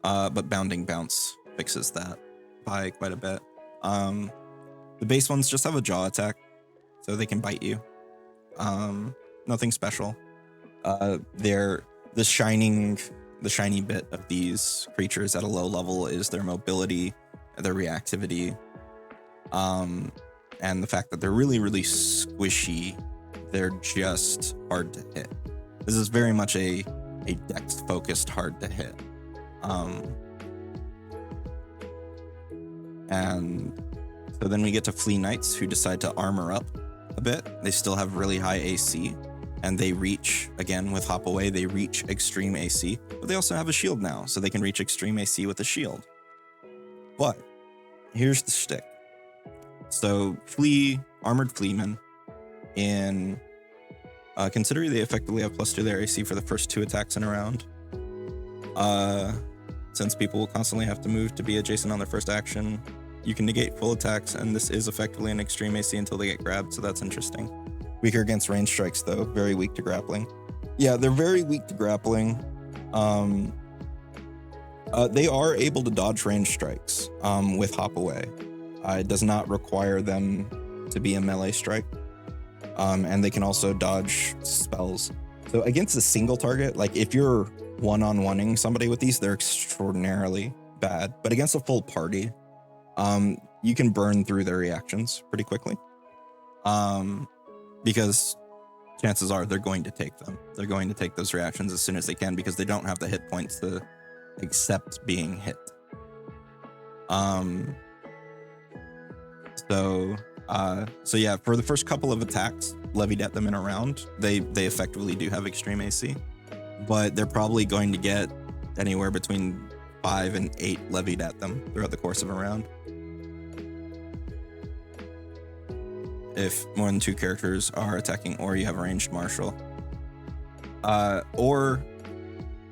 But Bounding Bounce fixes that by quite a bit. The base ones just have a jaw attack, so they can bite you. Nothing special. They're the shiny bit of these creatures at a low level is their mobility, their reactivity, and the fact that they're really, really squishy. They're just hard to hit. This is very much a dex focused hard to hit. And so then we get to Flea Knights, who decide to armor up a bit. They still have really high AC, and they reach, again with Hop Away, they reach extreme AC, but they also have a shield now, so they can reach extreme AC with a shield. But here's the shtick. So armored Fleamen, in considering they effectively have +2 to their AC for the first 2 attacks in a round, since people will constantly have to move to be adjacent on their first action, you can negate full attacks, and this is effectively an extreme AC until they get grabbed, so that's interesting. Weaker against range strikes, though. Very weak to grappling. Yeah, they're very weak to grappling. They are able to dodge range strikes with Hop Away. It does not require them to be a melee strike. And they can also dodge spells. So against a single target, like if you're one-on-oneing somebody with these, they're extraordinarily bad. But against a full party, you can burn through their reactions pretty quickly. Because chances are they're going to take them. They're going to take those reactions as soon as they can because they don't have the hit points to accept being hit. So yeah, for the first couple of attacks levied at them in a round, they effectively do have extreme AC, but they're probably going to get anywhere between 5 and 8 levied at them throughout the course of a round. If more than 2 characters are attacking, or you have a ranged martial, or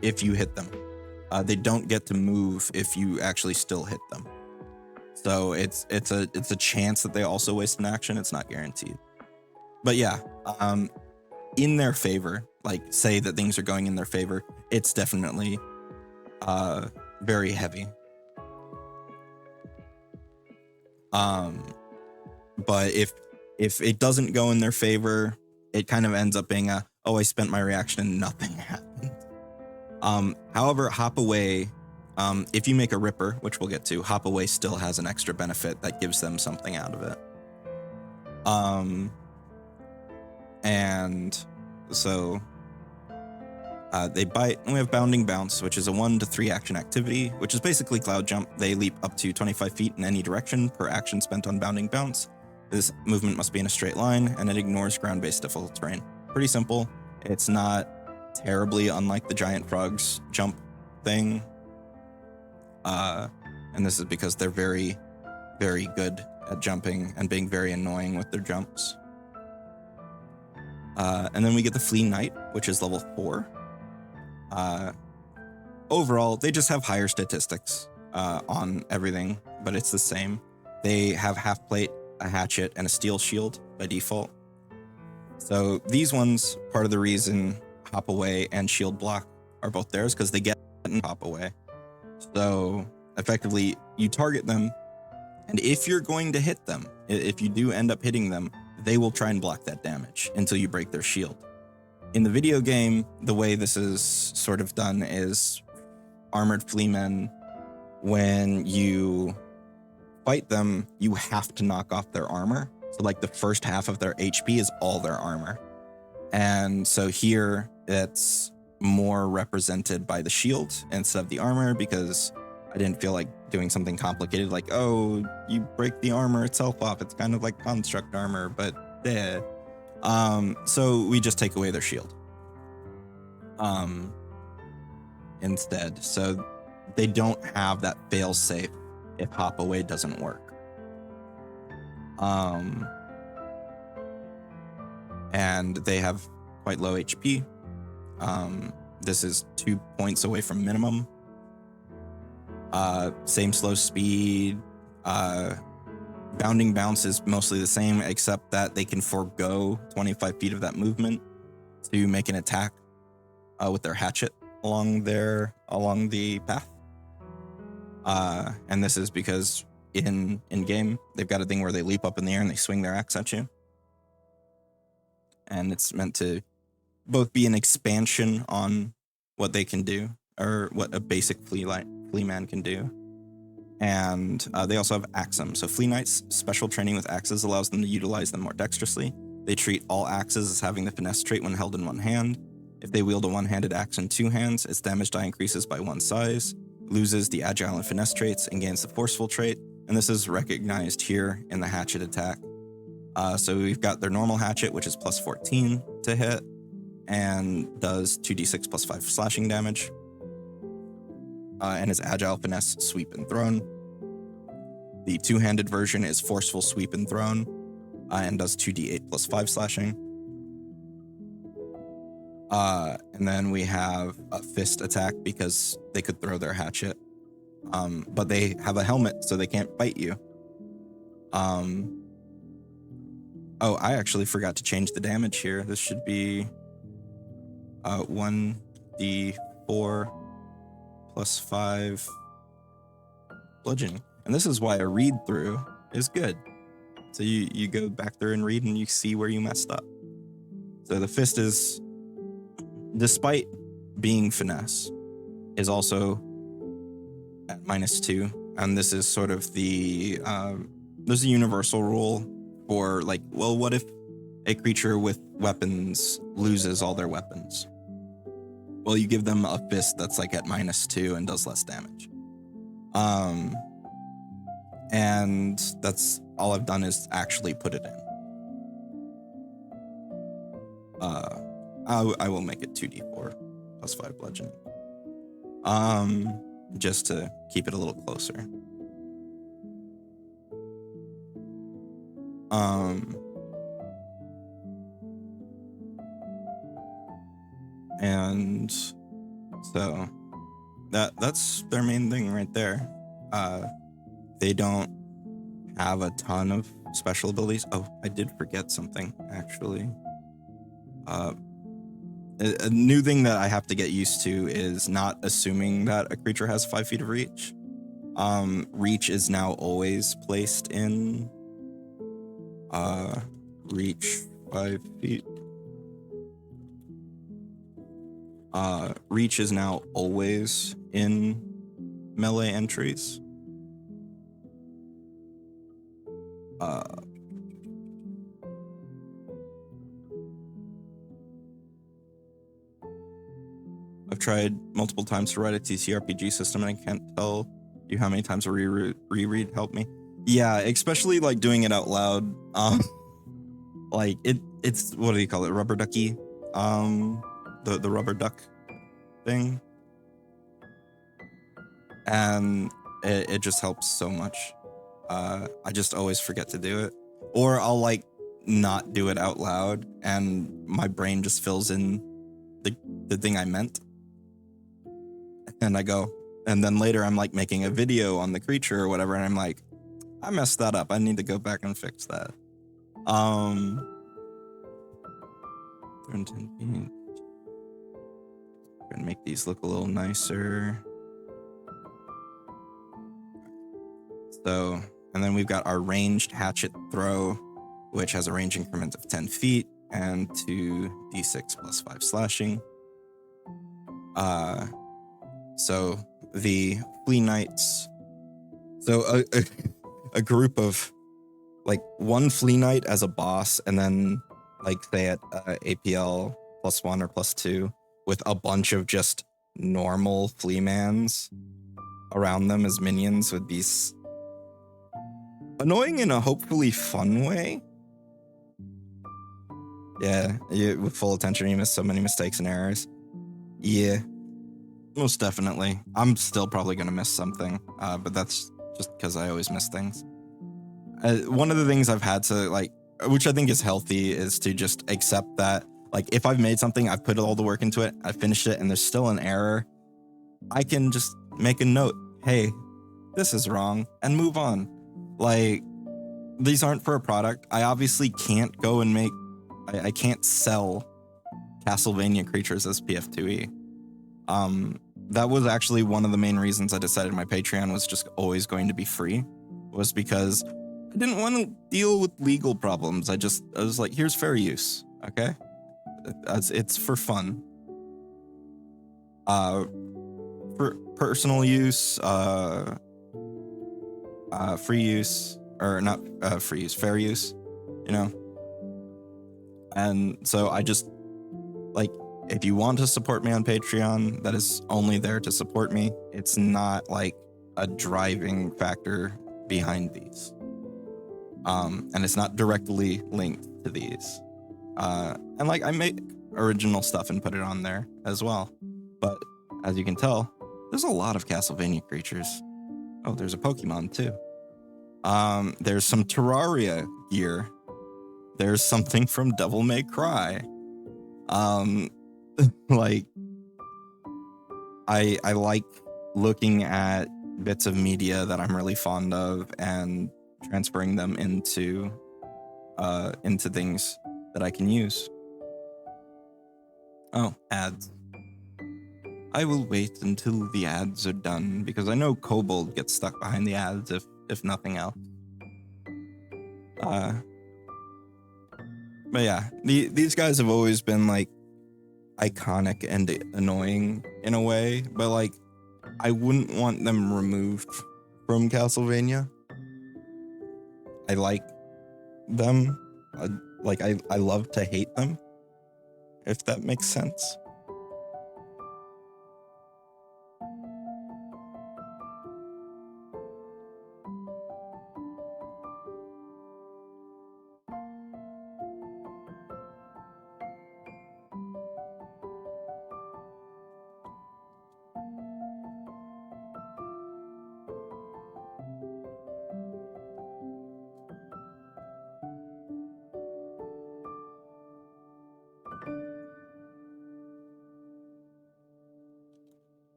if you hit them. They don't get to move if you actually still hit them. So it's a chance that they also waste an action. It's not guaranteed. But yeah, in their favor, like say that things are going in their favor, it's definitely very heavy. But if it doesn't go in their favor, it kind of ends up being oh, I spent my reaction and nothing happened. However, Hop Away, if you make a Ripper, which we'll get to, Hop Away still has an extra benefit that gives them something out of it. And so they bite, and we have Bounding Bounce, which is a 1 to 3 action activity, which is basically Cloud Jump. They leap up to 25 feet in any direction per action spent on Bounding Bounce. This movement must be in a straight line, and it ignores ground-based difficult terrain. Pretty simple. It's not terribly unlike the giant frogs jump thing. And this is because they're very, very good at jumping and being very annoying with their jumps. And then we get the Flea Knight, which is level 4. Overall, they just have higher statistics on everything, but it's the same. They have half plate, a hatchet, and a steel shield by default. So these ones, part of the reason Hop Away and Shield Block are both theirs, because they get in Hop Away. So effectively, you target them, and if you're going to hit them, if you do end up hitting them, they will try and block that damage until you break their shield. In the video game, the way this is sort of done is armored Fleamen, when you fight them, you have to knock off their armor. So like the first half of their HP is all their armor. And so here it's more represented by the shield instead of the armor, because I didn't feel like doing something complicated like, oh, you break the armor itself off. It's kind of like construct armor, but so we just take away their shield instead. So they don't have that fail safe if Hop Away doesn't work. And they have quite low HP. This is 2 points away from minimum. Same slow speed. Bounding Bounce is mostly the same, except that they can forego 25 feet of that movement to make an attack with their hatchet along the path. And this is because in game. They've got a thing where they leap up in the air and they swing their axe at you. And it's meant to both be an expansion on what they can do, or what a basic Flea Man can do. And they also have Axum. So Flea Knight's special training with axes allows them to utilize them more dexterously. They treat all axes as having the finesse trait when held in one hand. If they wield a one-handed axe in two hands, its damage die increases by one size, loses the agile and finesse traits, and gains the forceful trait. And this is recognized here in the hatchet attack. So we've got their normal hatchet, which is plus 14 to hit, and does 2d6 plus 5 slashing damage. And is agile, finesse, sweep, and thrown. The two-handed version is forceful, sweep, and thrown, and does 2d8 plus 5 slashing. And then we have a fist attack because they could throw their hatchet. But they have a helmet, so they can't bite you. Oh, I actually forgot to change the damage here. This should be 1d4 plus 5 bludgeoning. And this is why a read through is good. So you go back there and read and you see where you messed up. So the fist is, despite being finesse, is also at -2. And this is sort of the, there's a universal rule for like, well, what if a creature with weapons loses all their weapons? Well, you give them a fist that's like at -2 and does less damage. And that's all I've done is actually put it in. I will make it 2d4 plus 5 bludgeoning. Just to keep it a little closer. And so that's their main thing right there. They don't have a ton of special abilities. Oh, I did forget something, actually. A new thing that I have to get used to is not assuming that a creature has 5 feet of reach. Reach is now always placed in reach 5 feet. Reach is now always in melee entries. I've tried multiple times to write a TTRPG system and I can't tell you how many times a reread helped me. Yeah, especially like doing it out loud. Like it's what do you call it? Rubber ducky. The rubber duck thing. And it just helps so much. I just always forget to do it. Or I'll like not do it out loud and my brain just fills in the thing I meant. And I go, and then later I'm like making a video on the creature or whatever, and I'm like, I messed that up. I need to go back and fix that. 10 feet. Gonna make these look a little nicer. So, and then we've got our ranged hatchet throw, which has a range increment of 10 feet and 2d6 plus 5 slashing. So the Flea Knights, so a group of like one Flea Knight as a boss, and then like say at APL +1 or +2 with a bunch of just normal Flea Mans around them as minions would be annoying in a hopefully fun way. Yeah, with full attention, you miss so many mistakes and errors. Yeah, most definitely. I'm still probably going to miss something, but that's just because I always miss things. One of the things I've had to, like, which I think is healthy, is to just accept that, like, if I've made something, I've put all the work into it, I finished it, and there's still an error, I can just make a note, hey, this is wrong, and move on. Like, these aren't for a product. I obviously can't go and make, I can't sell Castlevania creatures as PF2e. That was actually one of the main reasons I decided my Patreon was just always going to be free, was because I didn't want to deal with legal problems. I was like, here's fair use, okay? It's for fun. For personal use, free use, or not free use, fair use, you know? And so I just, like, if you want to support me on Patreon, that is only there to support me. It's not like a driving factor behind these. And it's not directly linked to these. And like, I make original stuff and put it on there as well. But as you can tell, there's a lot of Castlevania creatures. Oh, there's a Pokemon too. There's some Terraria gear. There's something from Devil May Cry. Like, I like looking at bits of media that I'm really fond of and transferring them into things that I can use. Oh, ads. I will wait until the ads are done because I know Kobold gets stuck behind the ads if nothing else. But yeah, these guys have always been like iconic and annoying in a way, but like I wouldn't want them removed from Castlevania. I like them. I love to hate them, if that makes sense.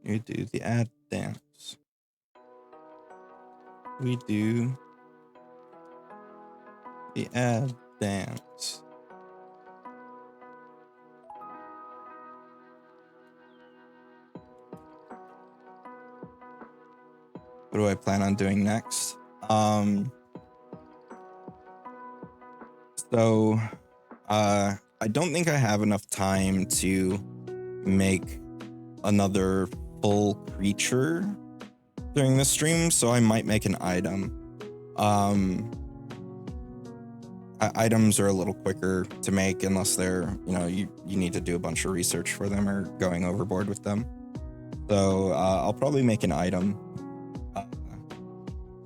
You do the ad dance. We do the ad dance. What do I plan on doing next? So I don't think I have enough time to make another full creature during the stream, so I might make an item. Items are a little quicker to make unless they're, you need to do a bunch of research for them or going overboard with them. So I'll probably make an item.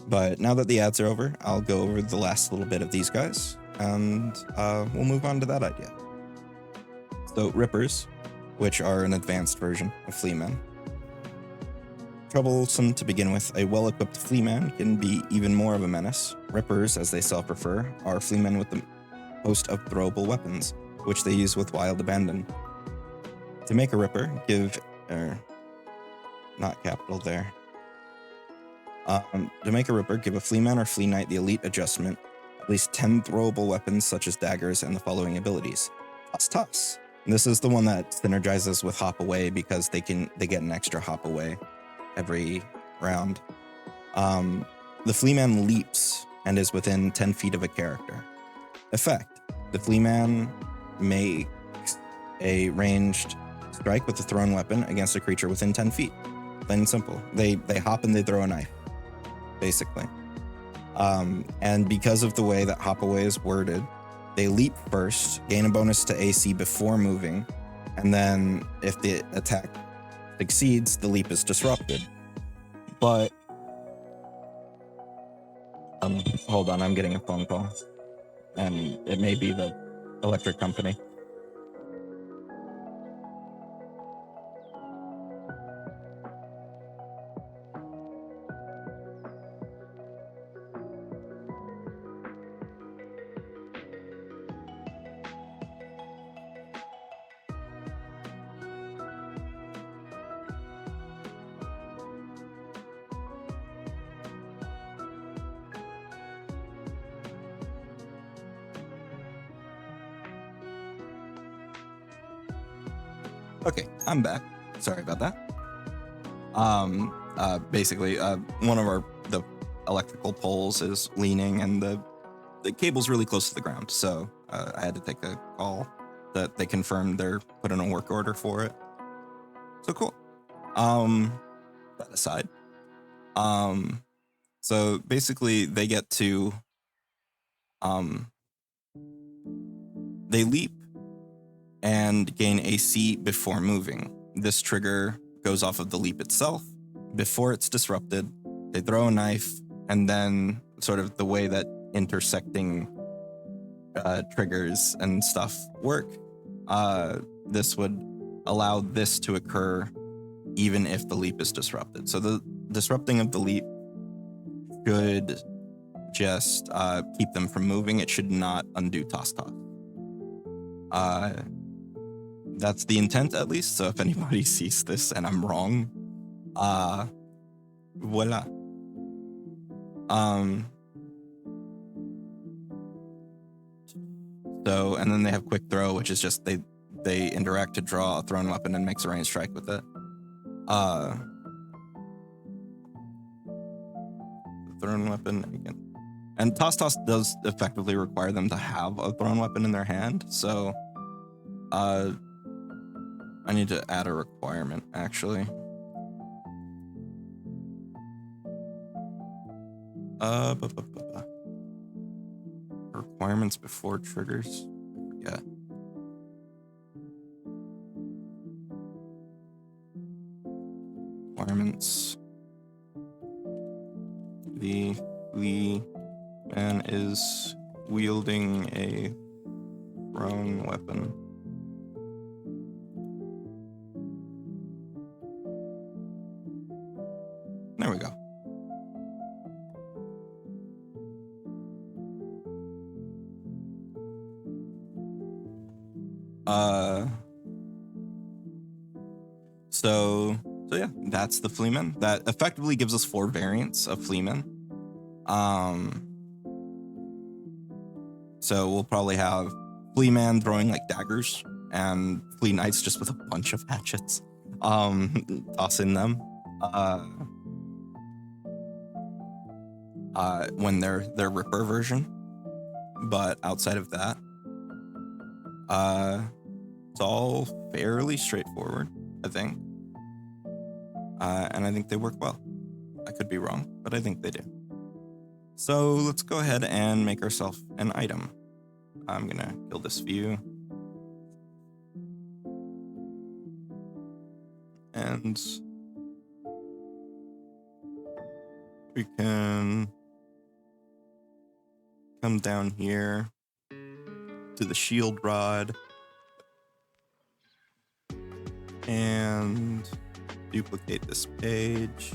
But now that the ads are over, I'll go over the last little bit of these guys, and we'll move on to that idea. So Rippers, which are an advanced version of Flea Man. Troublesome to begin with, a well-equipped Flea Man can be even more of a menace. Rippers, as they self-refer, are Flea Men with a host of throwable weapons, which they use with wild abandon. To make a Ripper, not capital there. To make a Ripper, give a Flea Man or Flea Knight the elite adjustment, at least 10 throwable weapons such as daggers and the following abilities. Toss. And this is the one that synergizes with Hop Away because they get an extra Hop Away every round. The Flea Man leaps and is within 10 feet of a character. Effect: the Flea Man makes a ranged strike with a thrown weapon against a creature within 10 feet. Plain and simple. They hop and they throw a knife, basically. And because of the way that Hop Away is worded, they leap first, gain a bonus to AC before moving, and then if the attack succeeds, the leap is disrupted. But hold on, I'm getting a phone call, and it may be the electric company. Okay, I'm back. Sorry about that. Basically, one of our the electrical poles is leaning and the cable's really close to the ground. So I had to take a call that they confirmed they're putting a work order for it. So cool. That aside, so basically they get to, they leap and gain AC before moving. This trigger goes off of the leap itself. Before it's disrupted, they throw a knife, and then sort of the way that intersecting triggers and stuff work, this would allow this to occur even if the leap is disrupted. So the disrupting of the leap should just keep them from moving. It should not undo toss. That's the intent, at least. So if anybody sees this and I'm wrong, voila. So, and then they have quick throw, which is just they interact to draw a thrown weapon and makes a range strike with it. Thrown weapon again. And toss does effectively require them to have a thrown weapon in their hand. So, I need to add a requirement, actually. Requirements before triggers. Yeah. Requirements. The Flea Man is wielding a thrown weapon. There we go. So yeah, that's the Flea Man. That effectively gives us 4 variants of Flea Man. So we'll probably have Flea Man throwing like daggers, and Flea Knights just with a bunch of hatchets, tossing them. When they're their Ripper version. But outside of that, it's all fairly straightforward, I think. And I think they work well. I could be wrong, but I think they do. So let's go ahead and make ourselves an item. I'm gonna kill this view. And we can come down here to the shield rod and duplicate this page.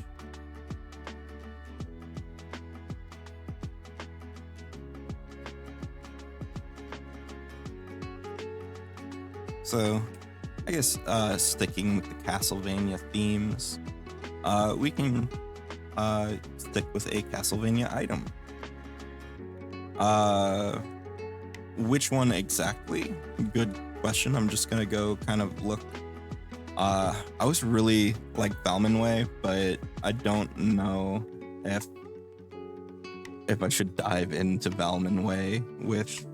So I guess sticking with the Castlevania themes, we can stick with a Castlevania item. Which one exactly? Good question. I'm just gonna go kind of look. I was really like Valman Way, but I don't know if I should dive into Valman Way with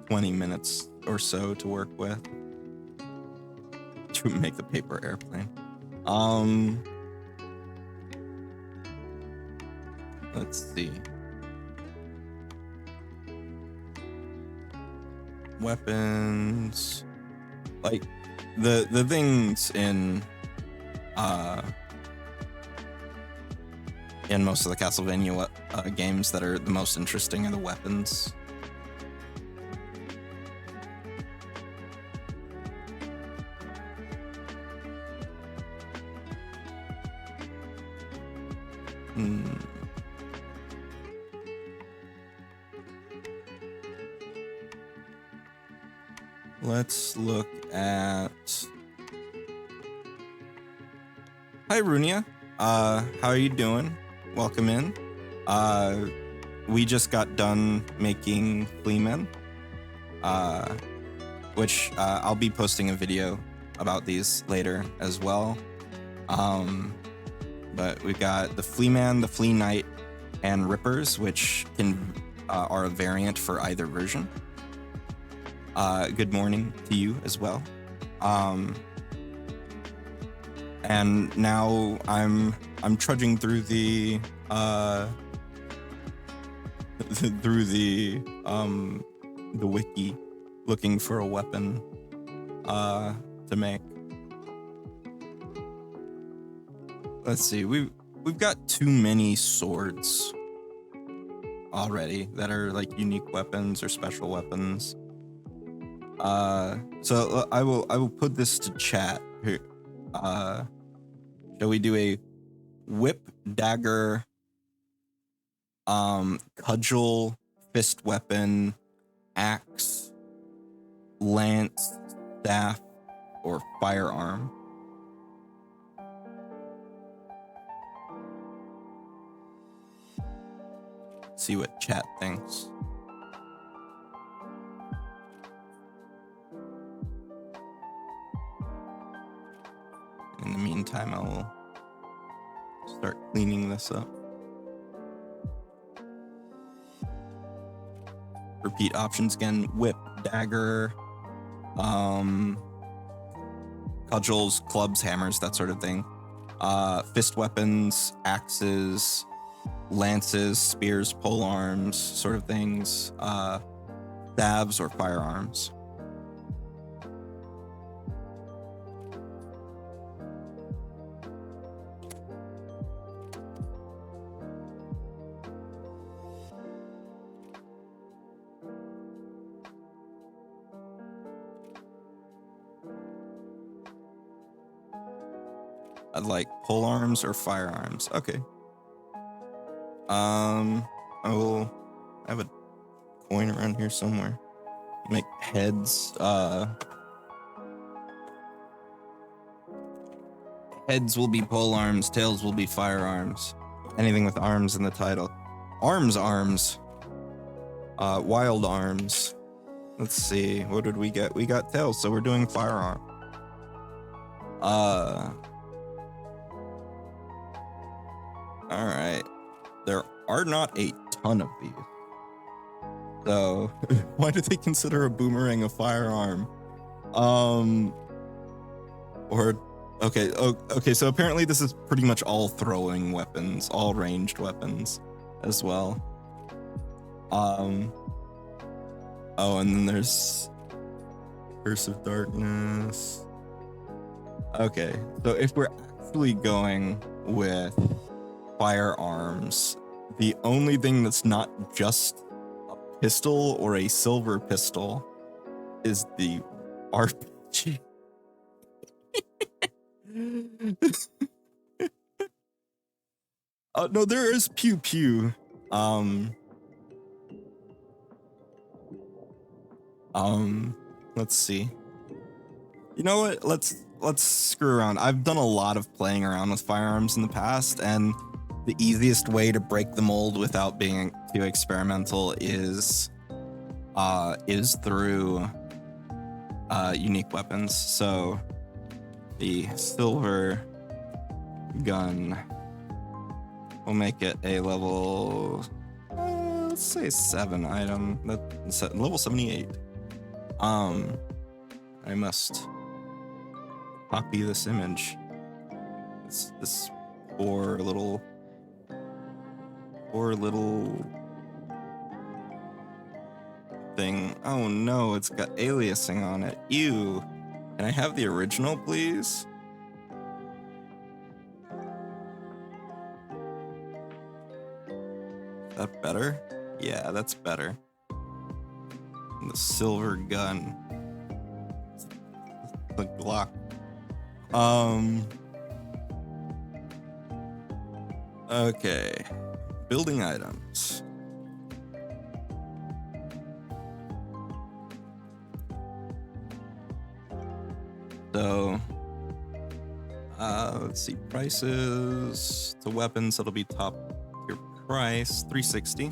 20 minutes or so to work with to make the paper airplane. Let's see. Weapons, like the things in most of the Castlevania games that are the most interesting are the weapons. Let's look at... Hi, Runia. How are you doing? Welcome in. We just got done making Flea Man, which I'll be posting a video about these later as well. But we've got the Flea Man, the Flea Knight, and rippers, which can are a variant for either version. Good morning to you as well. And now I'm trudging through the the wiki, looking for a weapon to make. Let's see, we've got too many swords already that are like unique weapons or special weapons. So I will put this to chat here. Shall we do a whip, dagger, cudgel, fist weapon, axe, lance, staff, or firearm? See what chat thinks. In the meantime, I will start cleaning this up. Repeat options again: whip, dagger, cudgels, clubs, hammers, that sort of thing. Fist weapons, axes, lances, spears, polearms, sort of things. Staves or firearms. I'd like polearms or firearms. Okay. I will have a coin around here somewhere. Make heads. Heads will be polearms. Tails will be firearms. Anything with arms in the title. Arms. Wild arms. Let's see. What did we get? We got tails, so we're doing firearm. All right. There are not a ton of these. So why do they consider a boomerang a firearm? Okay, so apparently this is pretty much all throwing weapons, all ranged weapons as well. Oh, and then there's Curse of Darkness. Okay, so if we're actually going with firearms, the only thing that's not just a pistol or a silver pistol is the RPG. No, there is pew pew. Let's see. You know what? Let's screw around. I've done a lot of playing around with firearms in the past, and the easiest way to break the mold without being too experimental is through unique weapons. So the silver gun, we'll make it a level, let's say 7 item. That's level 78. I must copy this image. This poor little thing. Oh no, it's got aliasing on it. Ew. Can I have the original, please? Is that better? Yeah, that's better. And the silver gun. The Glock. Okay. Building items. So, let's see, prices to weapons, that'll be top tier price, 360.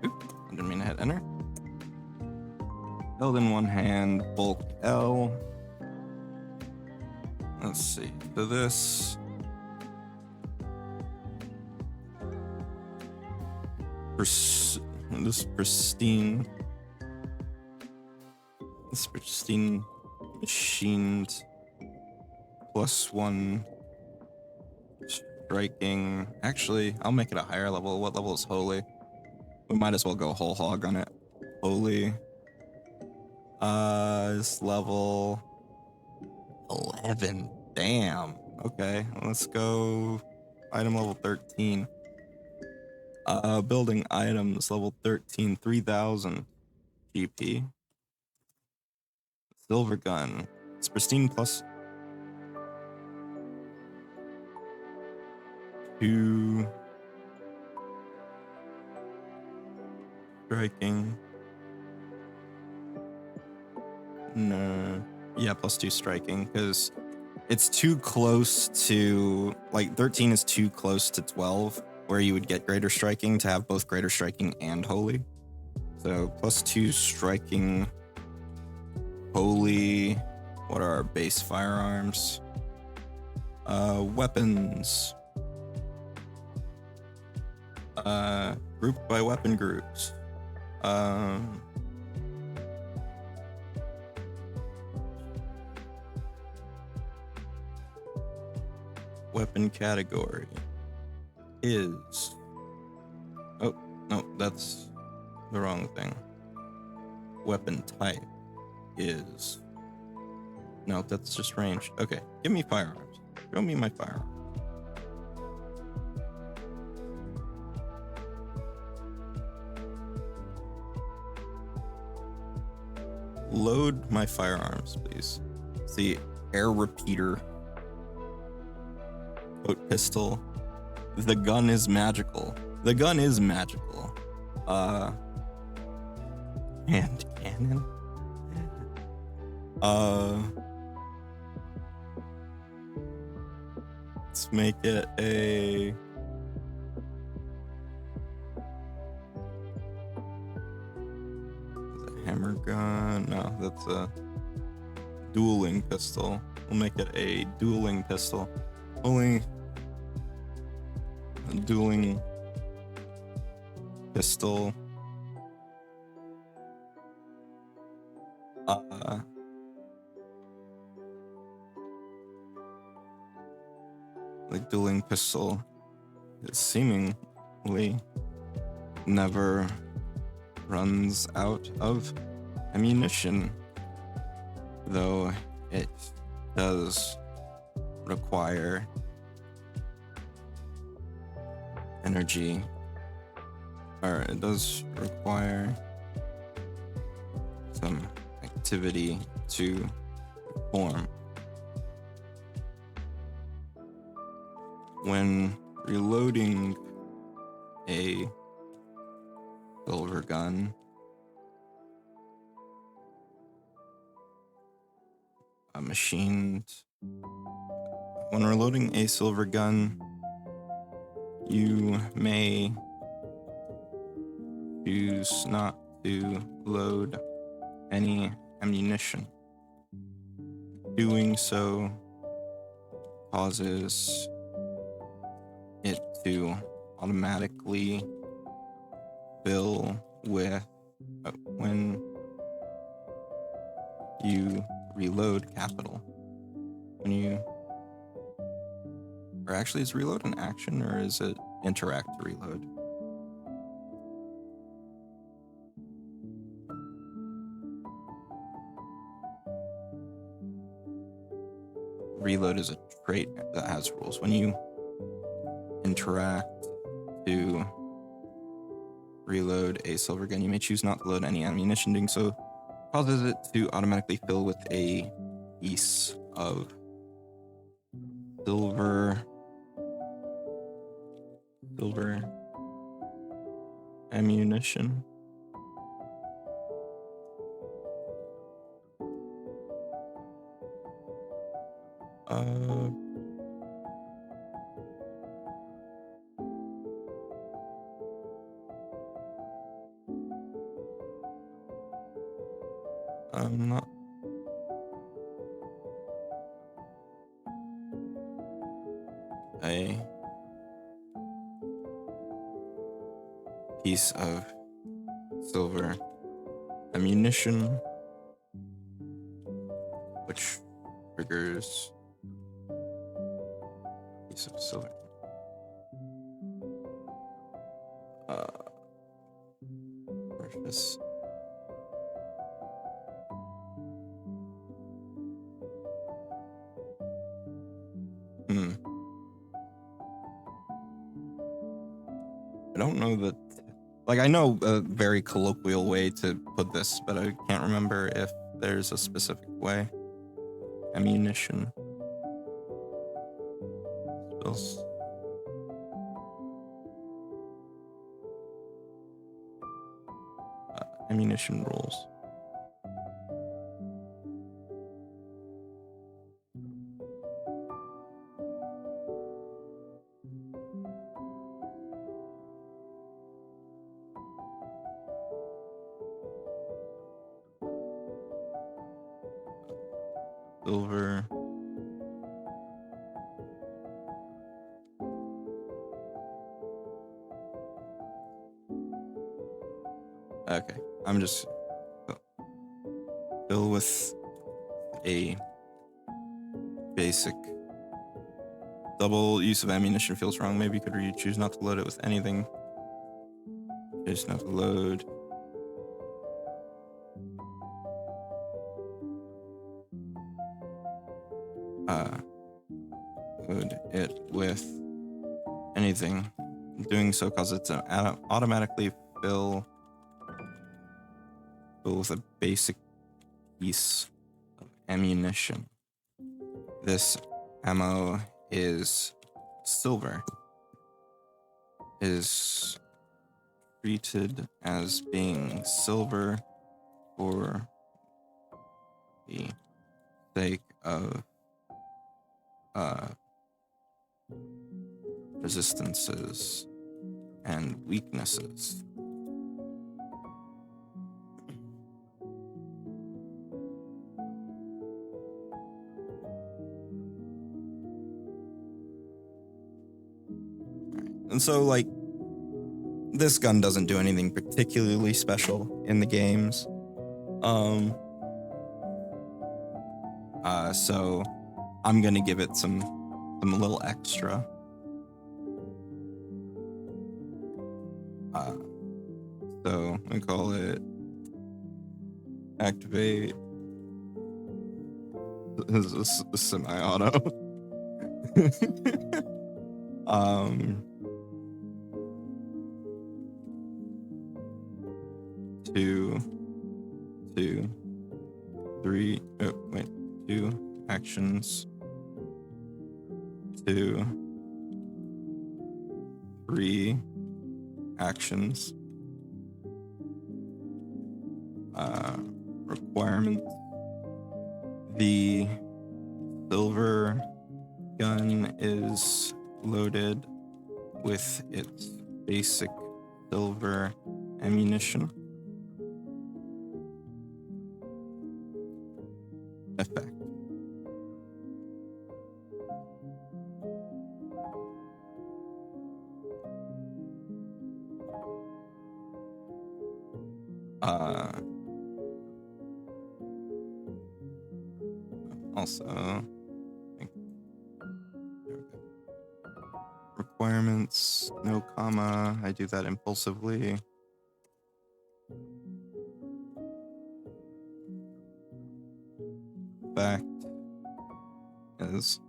Oop, I didn't mean to hit enter. Held in one hand, bulk L. Let's see, so this this pristine machined +1 striking. Actually, I'll make it a higher level. What level is holy? We might as well go whole hog on it. Holy. Is level 11. Damn. Okay, let's go item level 13. Building items level 13, 3000 GP. Silver gun. It's pristine plus 2 striking. No. Yeah, +2 striking, because it's too close to, like, 13 is too close to 12, where you would get greater striking to have both greater striking and holy. So +2 striking, holy. What are our base firearms? Weapons. Grouped by weapon groups. Weapon category is... Oh, no, that's the wrong thing. Weapon type is... No, that's just ranged. Okay, give me firearms. Show me my firearms. Load my firearms, please. See, air repeater. Boat pistol. The gun is magical. The gun is magical. Hand cannon. Let's make it a... hammer gun. No, that's a dueling pistol. We'll make it a dueling pistol. Only a dueling pistol. The dueling pistol is seemingly never runs out of ammunition, though it does require energy, or it does require some activity to perform. When reloading a silver gun, when reloading a silver gun, you may choose not to load any ammunition. Doing so causes it to automatically fill with when you reload capital. When you... Or actually, is reload an action, or is it interact to reload? Reload is a trait that has rules. When you interact to reload a silver gun, you may choose not to load any ammunition. Doing so causes it to automatically fill with a piece of silver ammunition. I'm not... A piece of silver ammunition, which triggers a piece of silver. Precious. I don't know that. Like, I know a very colloquial way to put this, but I can't remember if there's a specific way. Ammunition. Spills. Ammunition rules. Silver. Okay, I'm just fill with a basic. Double use of ammunition feels wrong. Maybe you could choose not to load it with anything. Choose not to load. Load it with anything. Doing so causes it to automatically fill with a basic piece of ammunition. This ammo is silver. Is treated as being silver for the sake of resistances and weaknesses. And so, like, this gun doesn't do anything particularly special in the games. So I'm gonna give it some little extra. So we call it activate. This is a semi-auto. Two, 3. Oh, wait. 2 actions. 2, 3 actions. Requirements. The silver gun is loaded with its basic silver ammunition. Effect. Also, requirements, no comma. I do that impulsively. Fact is,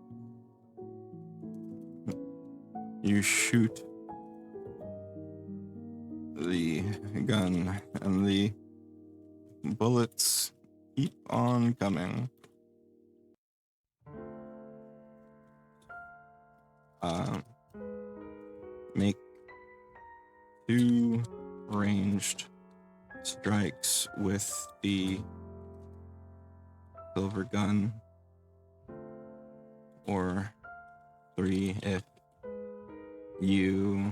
you shoot the gun and the bullets keep on coming. Make 2 ranged strikes with the silver gun, or 3 if you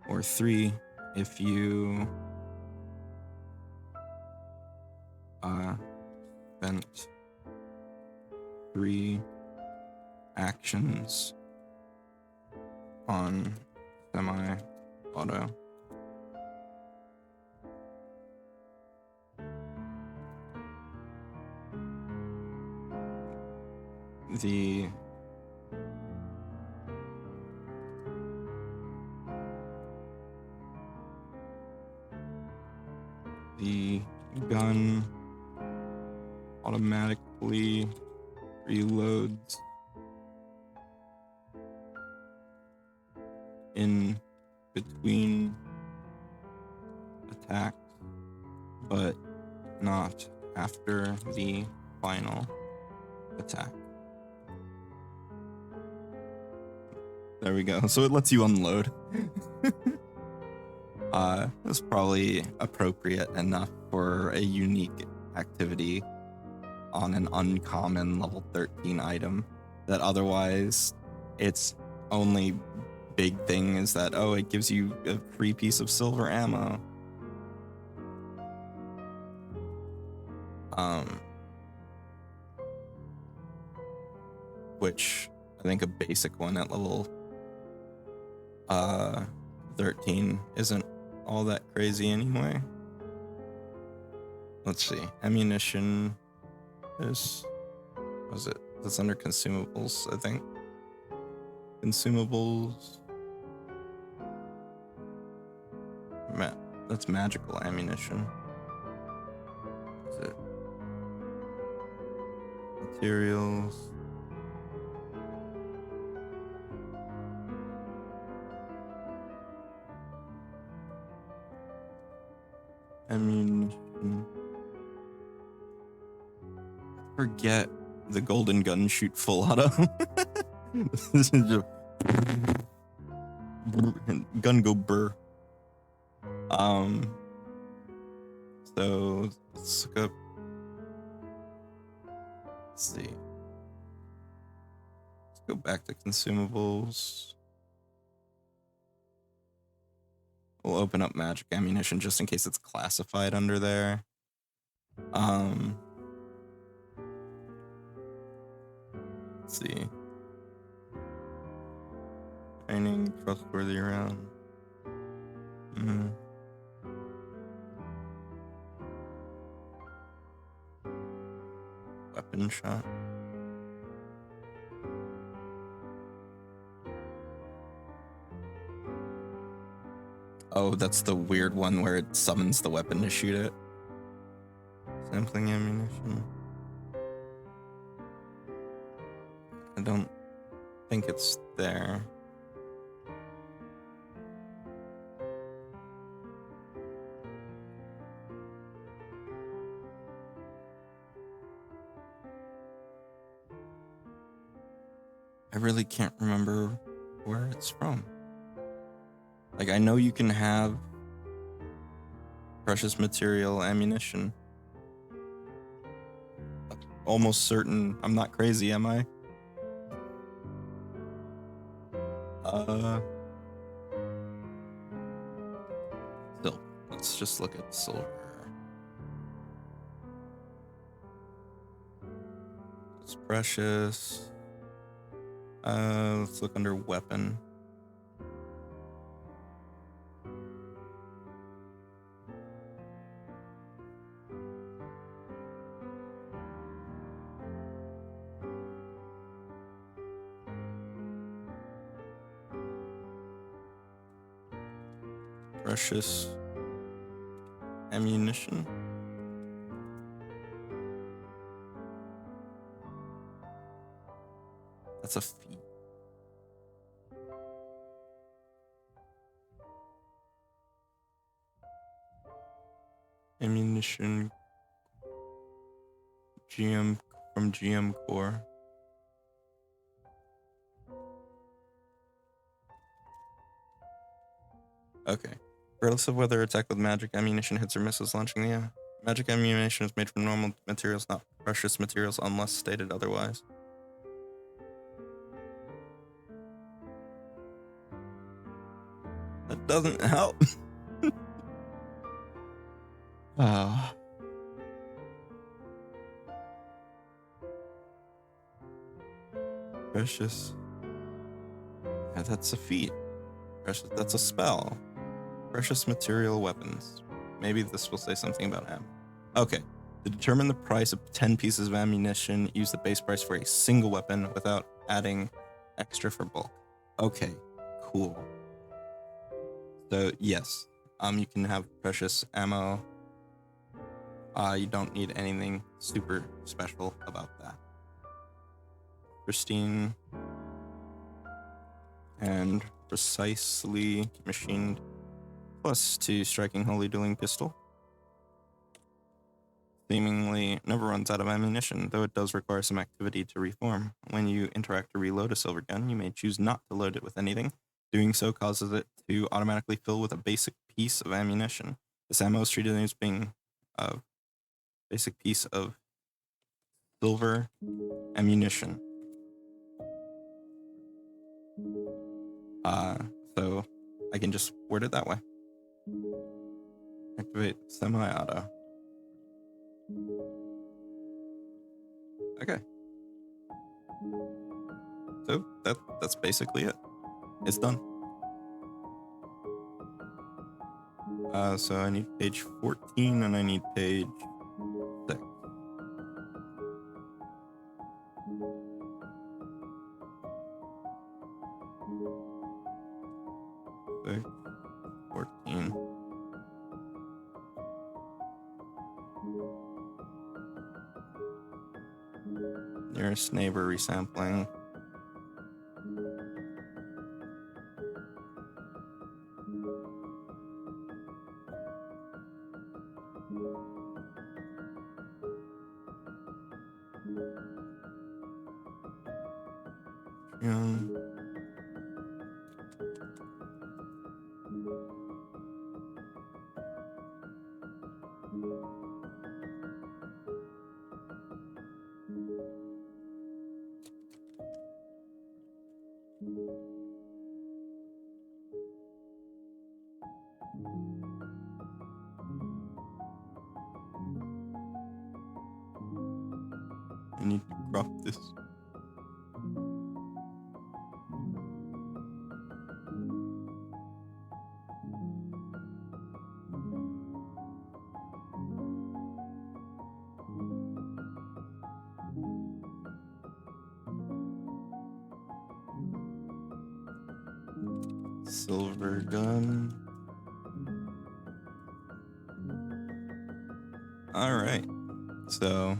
or 3 if you spent 3 actions on semi-auto. The gun automatically reloads in between attacks, but not after the final attack. There we go. So it lets you unload. That's probably appropriate enough for a unique activity on an uncommon level 13 item that otherwise its only big thing is that, oh, it gives you a free piece of silver ammo. Which I think a basic one at level 13 isn't all that crazy anyway. Let's see. Ammunition is, was it? That's under consumables, I think. Consumables. That's magical ammunition. Is it? Materials. Ammunition. I forget the golden gun shoot full auto. This is just gun go burr. So let's look up. Let's see. Let's go back to consumables. We'll open up magic ammunition just in case it's classified under there. Let's see. Training, trustworthy round. Weapon shot. Oh, that's the weird one where it summons the weapon to shoot it. Sampling ammunition. I don't think it's there. I really can't remember where it's from. Like, I know you can have precious material ammunition. Almost certain. I'm not crazy, am I? Silver. Let's just look at silver. It's precious. Let's look under weapon. Precious ammunition. That's a feat. Ammunition. GM from GM Core. Okay. Regardless of whether attack with magic ammunition hits or misses launching the magic ammunition is made from normal materials, not precious materials, unless stated otherwise. That doesn't help. Precious That's a feat. That's a spell. Precious material weapons. Maybe this will say something about him. Okay. To determine the price of 10 pieces of ammunition, use the base price for a single weapon without adding extra for bulk. Okay, cool. So yes, you can have precious ammo. You don't need anything super special about that. Pristine and precisely machined +2 striking holy dueling pistol. Seemingly never runs out of ammunition, though it does require some activity to reform. When you interact or reload a silver gun, you may choose not to load it with anything. Doing so causes it to automatically fill with a basic piece of ammunition. This ammo is treated as being a basic piece of silver ammunition. So I can just word it that way. Activate semi-auto. Okay. So that's basically it. It's done. So I need page 14 and I need page 6. So 14. Nearest neighbor resampling. I need to crop this. Silver gun. All right. So,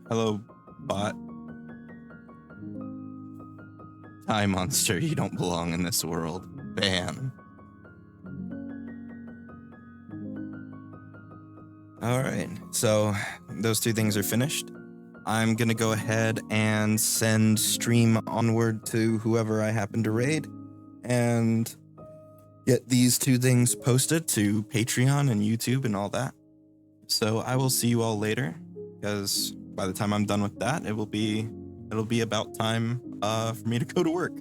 hello, bot. Hi, monster. You don't belong in this world. Bam. All right. So, those 2 things are finished. I'm going to go ahead and send stream onward to whoever I happen to raid and get these 2 things posted to Patreon and YouTube and all that. So I will see you all later, because by the time I'm done with that, it'll be about time for me to go to work.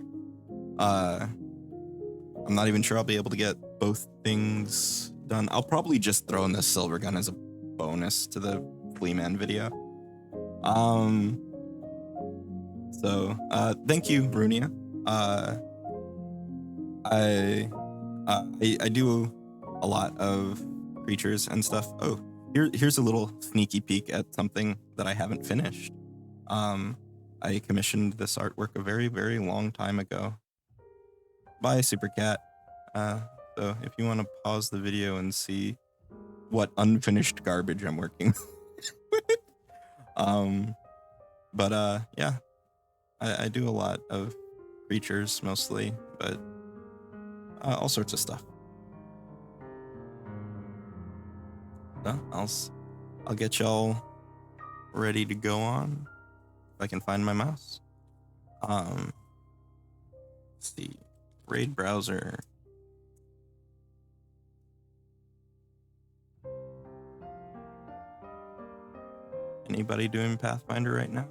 I'm not even sure I'll be able to get both things done. I'll probably just throw in this silver gun as a bonus to the Flea Man video. So thank you, Runia. I do a lot of creatures and stuff. Oh, here's a little sneaky peek at something that I haven't finished. I commissioned this artwork a very, very long time ago by Supercat. So if you want to pause the video and see what unfinished garbage I'm working with. But yeah, I do a lot of creatures mostly, but all sorts of stuff. So I'll get y'all ready to go on if I can find my mouse. Let's see, raid browser. Anybody doing Pathfinder right now?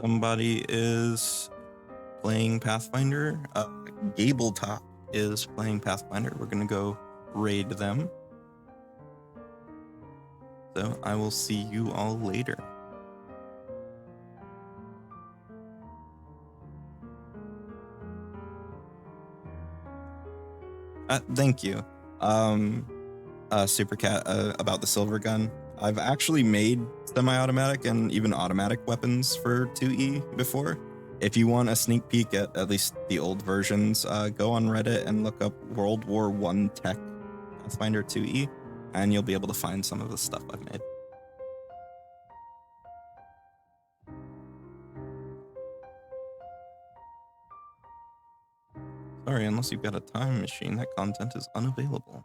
Somebody is playing Pathfinder. Gabletop is playing Pathfinder. We're gonna go raid them. So I will see you all later. Thank you. Super Cat, about the silver gun. I've actually made semi-automatic and even automatic weapons for 2E before. If you want a sneak peek at least the old versions, go on Reddit and look up World War I Tech Pathfinder 2E, and you'll be able to find some of the stuff I've made. Sorry, unless you've got a time machine, that content is unavailable.